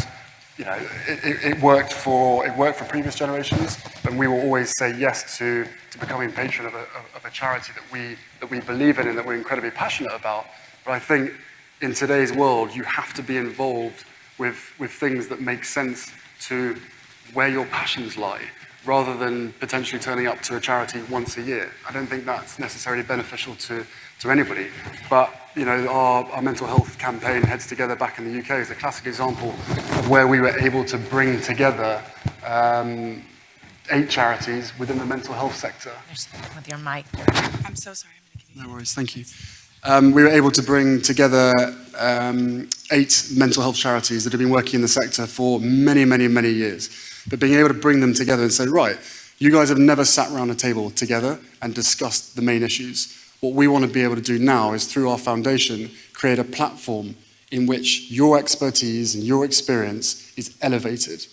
it worked for previous generations, and we will always say yes to becoming patron of a charity that we believe in and that we're incredibly passionate about. But I think in today's world, you have to be involved with things that make sense to where your passions lie, rather than potentially turning up to a charity once a year. I don't think that's necessarily beneficial to anybody. But you know, our mental health campaign, Heads Together, back in the UK, is a classic example of where we were able to bring together 8 charities within the mental health sector. With your mic. I'm so sorry. I'm gonna give you. No worries, thank you. We were able to bring together 8 mental health charities that have been working in the sector for many, many, many years. But being able to bring them together and say, right, you guys have never sat around a table together and discussed the main issues. What we want to be able to do now is, through our foundation, create a platform in which your expertise and your experience is elevated.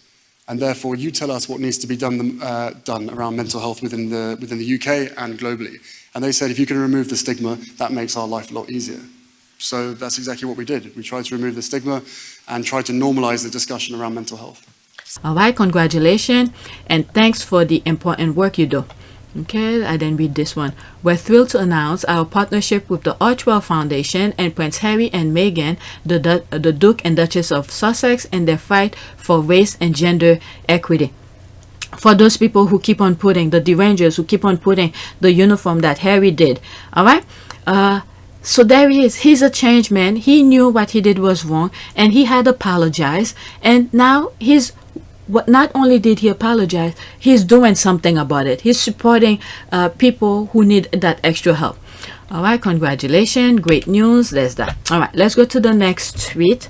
And therefore, you tell us what needs to be done around mental health within the UK and globally. And they said, if you can remove the stigma, that makes our life a lot easier. So that's exactly what we did. We tried to remove the stigma and tried to normalize the discussion around mental health. All right, congratulations, and thanks for the important work you do. Okay, I then read this one. We're thrilled to announce our partnership with the Archewell Foundation and Prince Harry and Meghan, the Duke and Duchess of Sussex, in their fight for race and gender equity. For those people who keep on putting, the derangers who keep on putting the uniform that Harry did. All right, so there he is. He's a changed man. He knew what he did was wrong, and he had apologized, and now he's not only did he apologize, he's doing something about it. He's supporting people who need that extra help. All right, congratulations, great news. There's that. All right, let's go to the next tweet,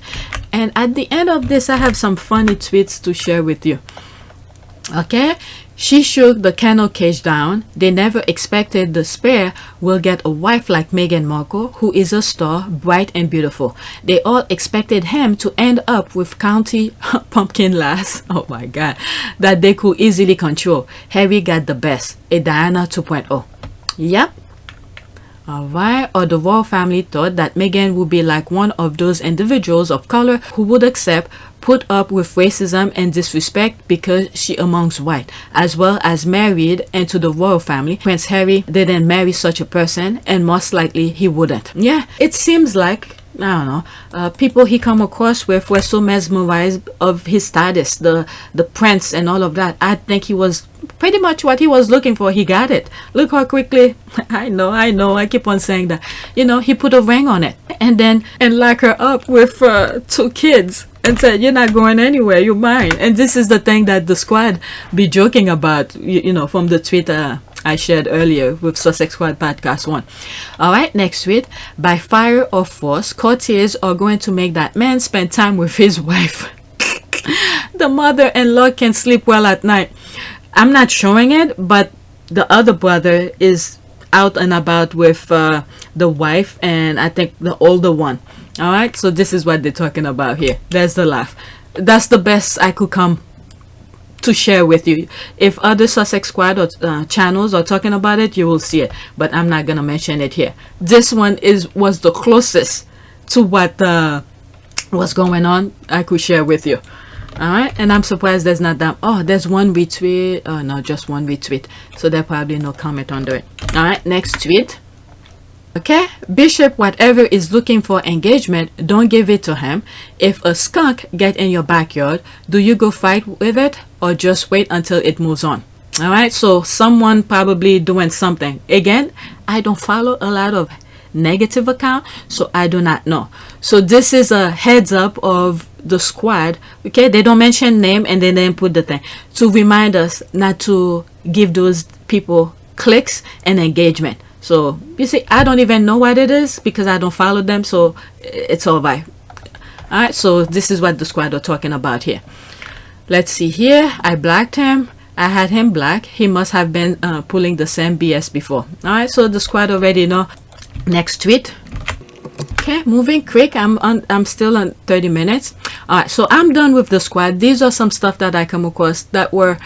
and at the end of this I have some funny tweets to share with you. Okay, she shook the kennel cage down. They never expected the spare will get a wife like Meghan Markle, who is a star, bright and beautiful. They all expected him to end up with county pumpkin lass, oh my god, that they could easily control. Harry got the best, a Diana 2.0. Yep. Alright, or the royal family thought that Meghan would be like one of those individuals of color who would put up with racism and disrespect because she amongst white, as well as married into the royal family. Prince Harry didn't marry such a person, and most likely he wouldn't. Yeah, it seems like, I don't know, people he come across with were so mesmerized of his status, the prince and all of that. I think he was pretty much what he was looking for. He got it. Look how quickly, I know, I keep on saying that, you know, he put a ring on it and lock her up with 2 kids and said, you're not going anywhere, you're mine. And this is the thing that the squad be joking about, you know, from the tweet I shared earlier with Sussex Squad Podcast 1. Alright, next tweet. By fire or force, courtiers are going to make that man spend time with his wife. The mother-in-law can sleep well at night. I'm not showing it, but the other brother is out and about with the wife, and I think the older one. Alright, so this is what they're talking about here. There's the laugh. That's the best I could come to share with you. If other Sussex Squad or channels are talking about it, you will see it, but I'm not gonna mention it here. This one was the closest to what was going on I could share with you. Alright, and I'm surprised there's not that. Oh, there's one retweet. Oh no, just one retweet, so there probably no comment under it. Alright, next tweet. Okay, Bishop, whatever is looking for engagement, don't give it to him. If a skunk get in your backyard, do you go fight with it or just wait until it moves on? Alright, so someone probably doing something. Again, I don't follow a lot of negative account, so I do not know. So this is a heads up of the squad. Okay, they don't mention name and then they put the thing to remind us not to give those people clicks and engagement. So you see, I don't even know what it is because I don't follow them, so it's all right. Alright, so this is what the squad are talking about here. Let's see here. I blacked him. I had him black. He must have been pulling the same BS before. Alright, so the squad already know. Next tweet. Okay, moving quick. I'm still on 30 minutes. Alright, so I'm done with the squad. These are some stuff that I come across that were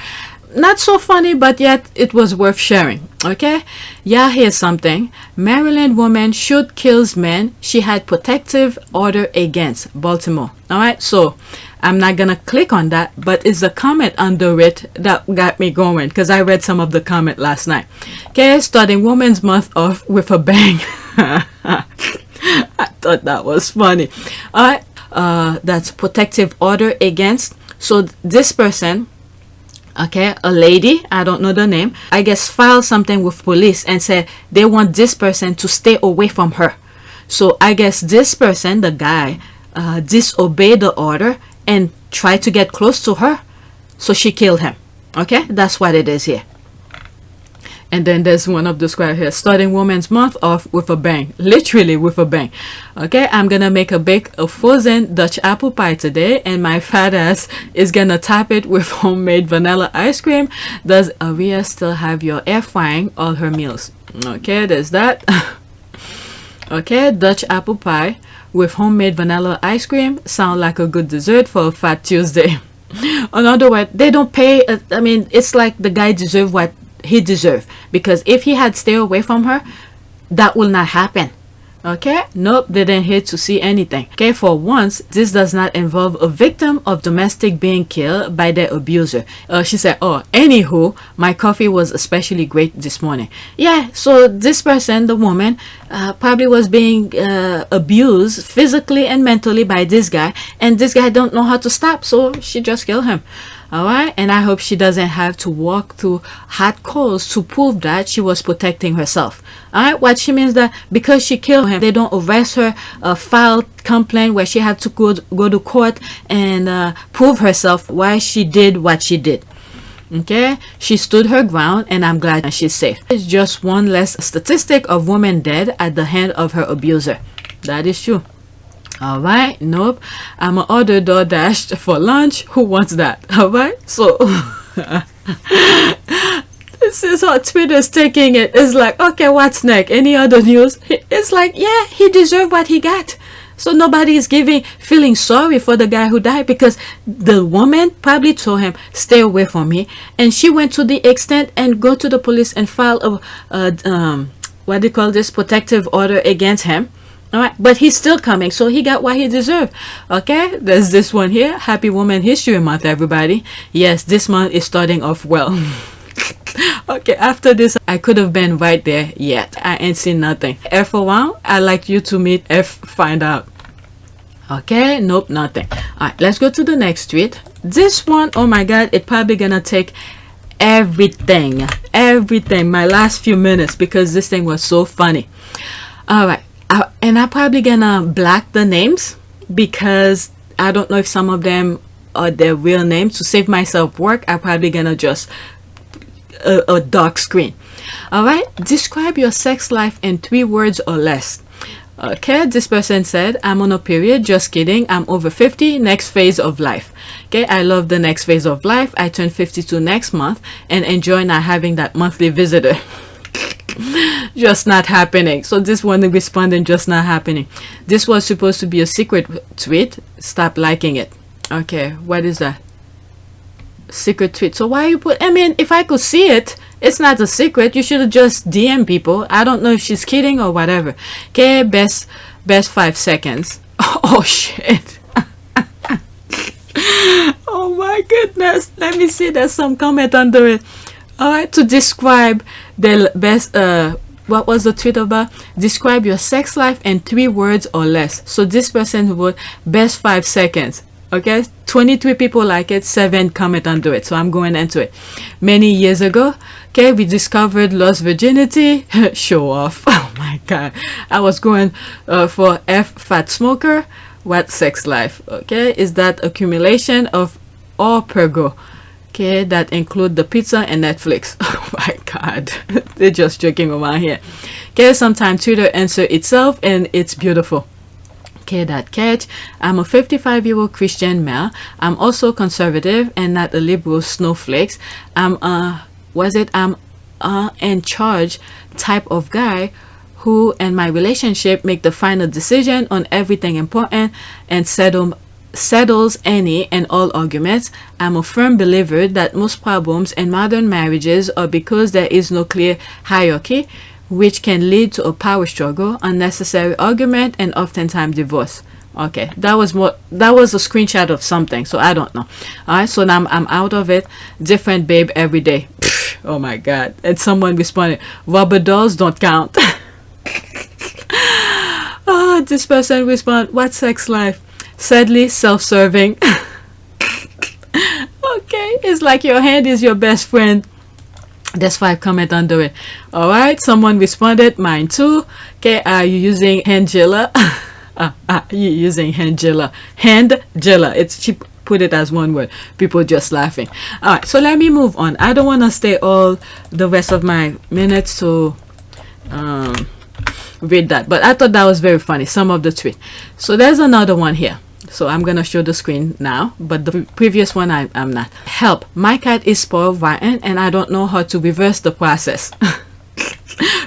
not so funny, but yet it was worth sharing. Okay, yeah, here's something. Maryland woman shoot kills man she had protective order against. Baltimore. All right, so I'm not gonna click on that, but it's a comment under it that got me going because I read some of the comment last night. Okay, starting Women's Month off with a bang. I thought that was funny. That's protective order against. So this person, okay, a lady, I don't know the name, I guess filed something with police and said they want this person to stay away from her. So I guess this person, the guy, disobeyed the order and tried to get close to her. So she killed him. Okay, that's what it is here. And then there's one of the square here, starting Women's Month off with a bang, literally with a bang. Okay, I'm gonna make a frozen Dutch apple pie today, and my fat ass is gonna top it with homemade vanilla ice cream. Does Aria still have your air frying all her meals? Okay, there's that. Okay, Dutch apple pie with homemade vanilla ice cream sound like a good dessert for a Fat Tuesday. In other words, they don't pay. I mean, it's like the guy deserved what he deserved, because if he had stayed away from her, that will not happen. Okay, nope, they didn't hit to see anything. Okay, for once, this does not involve a victim of domestic being killed by their abuser. She said, oh, anywho, my coffee was especially great this morning. Yeah, so this person, the woman, probably was being abused physically and mentally by this guy, and this guy don't know how to stop, so she just killed him. Alright, and I hope she doesn't have to walk through hot coals to prove that she was protecting herself. Alright, what she means that because she killed him, they don't arrest her, file complaint where she had to go to court and prove herself why she did what she did. Okay, she stood her ground, and I'm glad she's safe. It's just one less statistic of women dead at the hand of her abuser. That is true. Alright, nope. I'm an order DoorDash for lunch. Who wants that? Alright, so this is how Twitter's taking it. It's like, okay, what's next? Any other news? It's like, yeah, he deserved what he got. So nobody is feeling sorry for the guy who died, because the woman probably told him, stay away from me, and she went to the extent and go to the police and file what do you call this, protective order against him. Alright, but he's still coming, so he got what he deserved. Okay, there's this one here. Happy Women History Month, everybody. Yes, this month is starting off well. Okay, after this, I could have been right there, yet I ain't seen nothing. F for one, I'd like you to meet F, find out. Okay, nope, nothing. Alright, let's go to the next tweet. This one, oh my god, it probably gonna take everything, my last few minutes, because this thing was so funny. Alright. And I'm probably gonna black the names, because I don't know if some of them are their real names. To save myself work, I'm probably gonna just a dark screen. Alright, describe your sex life in 3 words or less. Okay, this person said, I'm on a period, just kidding, I'm over 50, next phase of life. Okay, I love the next phase of life. I turn 52 next month and enjoy not having that monthly visitor. Just not happening. So this one responding, just not happening. This was supposed to be a secret tweet. Stop liking it. Okay, what is that? Secret tweet. So why you put, I mean, if I could see it, it's not a secret. You should have just DM people. I don't know if she's kidding or whatever. Okay, best 5 seconds. Oh shit. Oh my goodness. Let me see, there's some comment under it. Alright, to describe the best, what was the tweet about? Describe your sex life in 3 words or less. So this person wrote best 5 seconds. Okay, 23 people like it, 7 comment under it. So I'm going into it. Many years ago, okay, we discovered lost virginity. Show off. Oh my god. I was going for F, fat smoker. What sex life? Okay, is that accumulation of all pergo? Okay, that include the pizza and Netflix. Oh my god. They're just joking around here. Okay, sometimes Twitter answer itself and it's beautiful. Okay, that catch. I'm a 55-year-old Christian male. I'm also conservative and not a liberal snowflakes. I'm in charge type of guy who in my relationship make the final decision on everything important and settles any and all arguments. I'm a firm believer that most problems in modern marriages are because there is no clear hierarchy, which can lead to a power struggle, unnecessary argument, and oftentimes divorce. Okay, that was a screenshot of something, so I don't know. Alright, so now I'm out of it. Different babe every day. Pfft, oh my god. And someone responded, rubber dolls don't count. Oh, This person respond, what sex life? Sadly, self-serving. Okay, it's like your hand is your best friend. There's 5 comments under it. All right, someone responded, mine too. Okay, are you using hand jiller? You using hand jiller? Hand jiller. It's she put it as one word. People just laughing. All right, so let me move on. I don't want to stay all the rest of my minutes to read that, but I thought that was very funny. Some of the tweet. So there's another one here. So I'm gonna show the screen now, but the previous one I'm not. Help, my cat is spoiled rotten and I don't know how to reverse the process.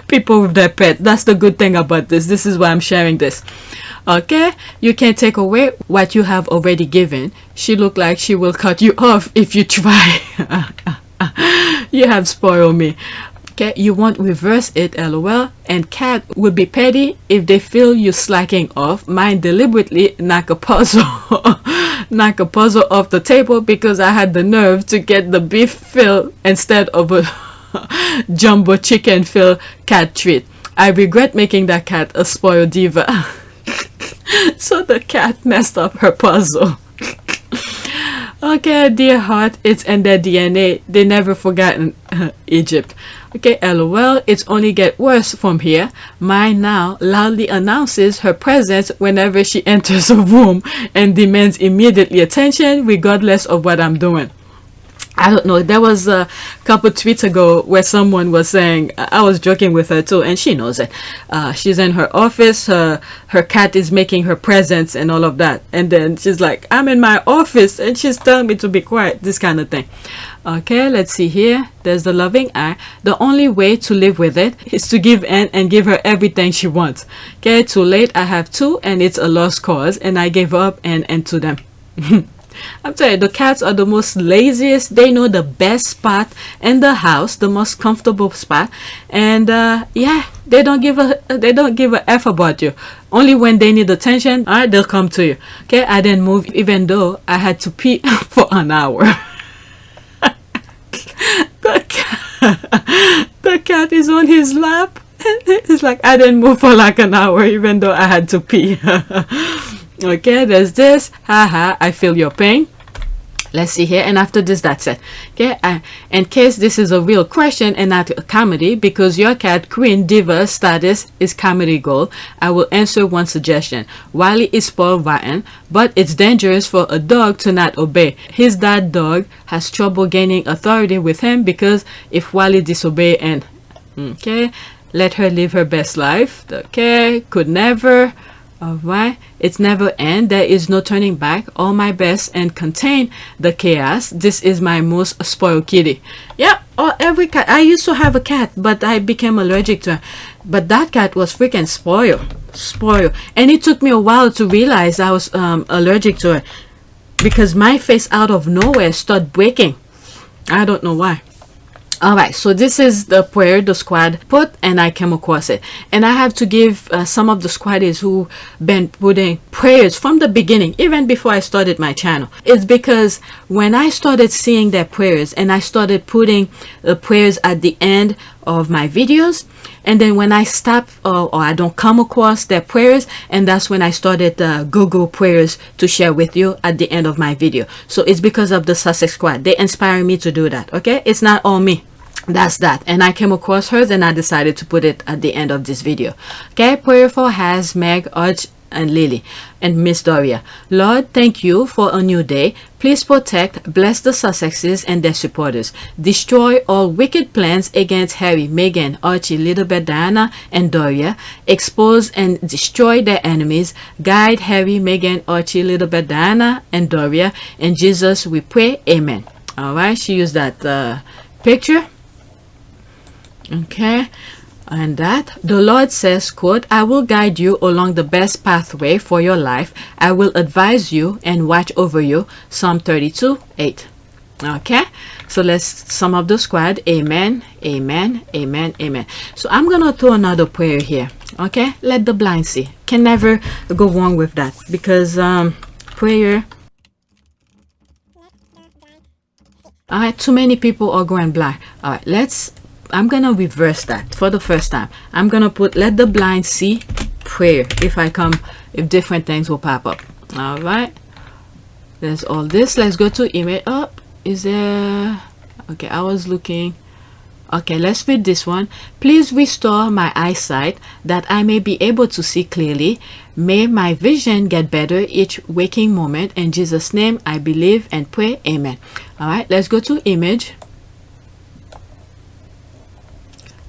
People with their pet, that's the good thing about this. This is why I'm sharing this. Okay, you can't take away what you have already given. She look like she will cut you off if you try. You have spoiled me. Okay, you won't reverse it, lol. And cat would be petty if they feel you slacking off. Mine deliberately knock a puzzle knock a puzzle off the table because I had the nerve to get the beef fill instead of a jumbo chicken fill cat treat. I regret making that cat a spoiled diva. So the cat messed up her puzzle. Okay, dear heart, it's in their DNA. They never forgotten Egypt. Okay, lol, it's only get worse from here. Mine now loudly announces her presence whenever she enters a room and demands immediately attention regardless of what I'm doing. I don't know, there was a couple tweets ago where someone was saying, I was joking with her too, and she knows it. She's in her office, her cat is making her presence and all of that. And then she's like, I'm in my office, and she's telling me to be quiet, this kind of thing. Okay, let's see here. There's the loving eye. The only way to live with it is to give in and give her everything she wants. Okay, too late, I have 2, and it's a lost cause, and I gave up and to them. I'm telling you, the cats are the most laziest. They know the best spot in the house, the most comfortable spot, and yeah, they don't give a F about you. Only when they need attention, all right, they'll come to you. Okay, I didn't move even though I had to pee for an hour. The cat is on his lap. It's like, I didn't move for like an hour even though I had to pee. Okay, there's this. Haha, I feel your pain. Let's see here. And after this, that's it. Okay, in case this is a real question and not a comedy, because your cat queen diva status is comedy gold, I will answer one suggestion. Wiley is spoiled rotten, but it's dangerous for a dog to not obey. His dad dog has trouble gaining authority with him because if Wiley disobey and okay, let her live her best life. Okay, could never. Alright, it's never end. There is no turning back. All my best and contain the chaos. This is my most spoiled kitty. Yeah, every cat. I used to have a cat, but I became allergic to her. But that cat was freaking spoiled. And it took me a while to realize I was allergic to her because my face out of nowhere started breaking. I don't know why. Alright, so this is the prayer the squad put, and I came across it. And I have to give some of the squaddies who been putting prayers from the beginning, even before I started my channel. It's because when I started seeing their prayers and I started putting the prayers at the end of my videos, and then when I stop or I don't come across their prayers, and that's when I started Google prayers to share with you at the end of my video. So it's because of the Sussex squad. They inspire me to do that. Okay, it's not all me. That's that. And I came across hers and I decided to put it at the end of this video. Okay, prayer for Has, Meg, Arch, and Lily, and Miss Doria. Lord, thank you for a new day. Please protect, bless the Sussexes and their supporters. Destroy all wicked plans against Harry, Meghan, Archie, Littlebird, Diana, and Doria. Expose and destroy their enemies. Guide Harry, Meghan, Archie, Littlebird, Diana, and Doria. In Jesus we pray. Amen. Alright, she used that picture. Okay, and that the Lord says, quote, I will guide you along the best pathway for your life. I will advise you and watch over you. Psalm 32:8. Okay, so let's sum up the squad. Amen, amen, amen, amen. So I'm gonna throw another prayer here. Okay, let the blind see. Can never go wrong with that, because prayer. All right, too many people are going blind. All right, I'm gonna reverse that for the first time. I'm gonna put let the blind see prayer. If different things will pop up. All right, there's all this. Let's go to email. Up. Is there? Okay, I was looking. Okay, let's read this one. Please restore my eyesight that I may be able to see clearly. May my vision get better each waking moment. In Jesus' name, I believe and pray. Amen. All right, let's go to image.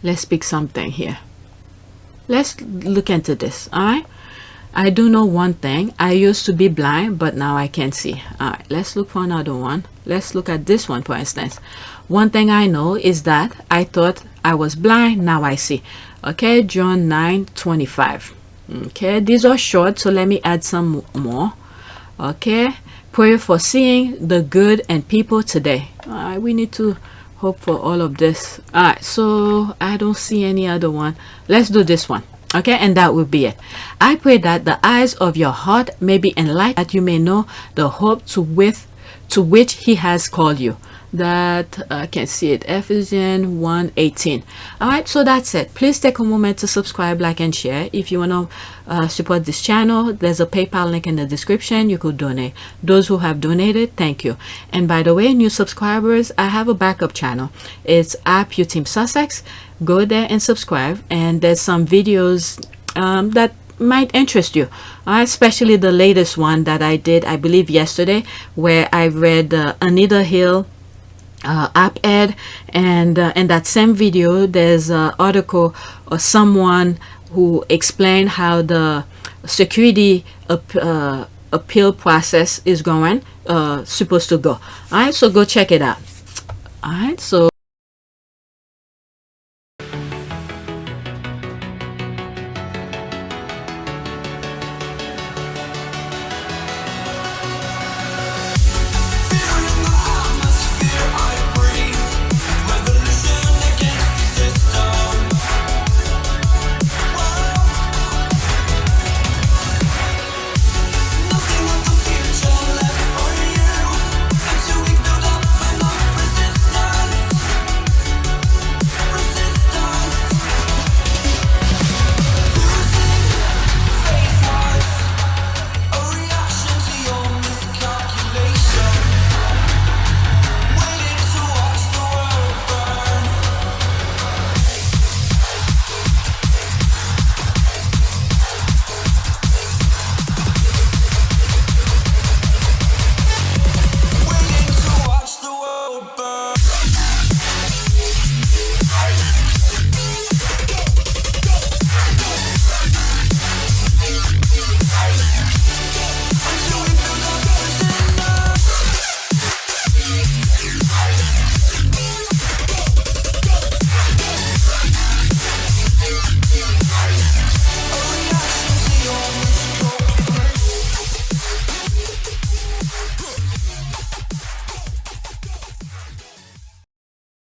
Let's pick something here. Let's look into this. All right. I do know one thing. I used to be blind, but now I can see. All right, let's look for another one. Let's look at this one, for instance. One thing I know is that I thought I was blind, now I see. Okay, John 9:25. Okay, these are short, so let me add some more. Okay, pray for seeing the good and people today. All right, we need to hope for all of this. All right, so I don't see any other one. Let's do this one. Okay, and that will be it. I pray that the eyes of your heart may be enlightened, that you may know the hope to which he has called you. That I can see it. Ephesians 1:18. All right, so that's it. Please take a moment to subscribe, like, and share. If you want to support this channel, there's a PayPal link in the description. You could donate. Those who have donated, thank you. And by the way, new subscribers, I have a backup channel. It's PYTE Sussex. Go there and subscribe, and there's some videos that might interest you, especially the latest one that I did, I believe yesterday, where I read Anita Hill op-ed, and in that same video there's an article or someone who explained how the security appeal process is going supposed to go. All right, so go check it out. All right, so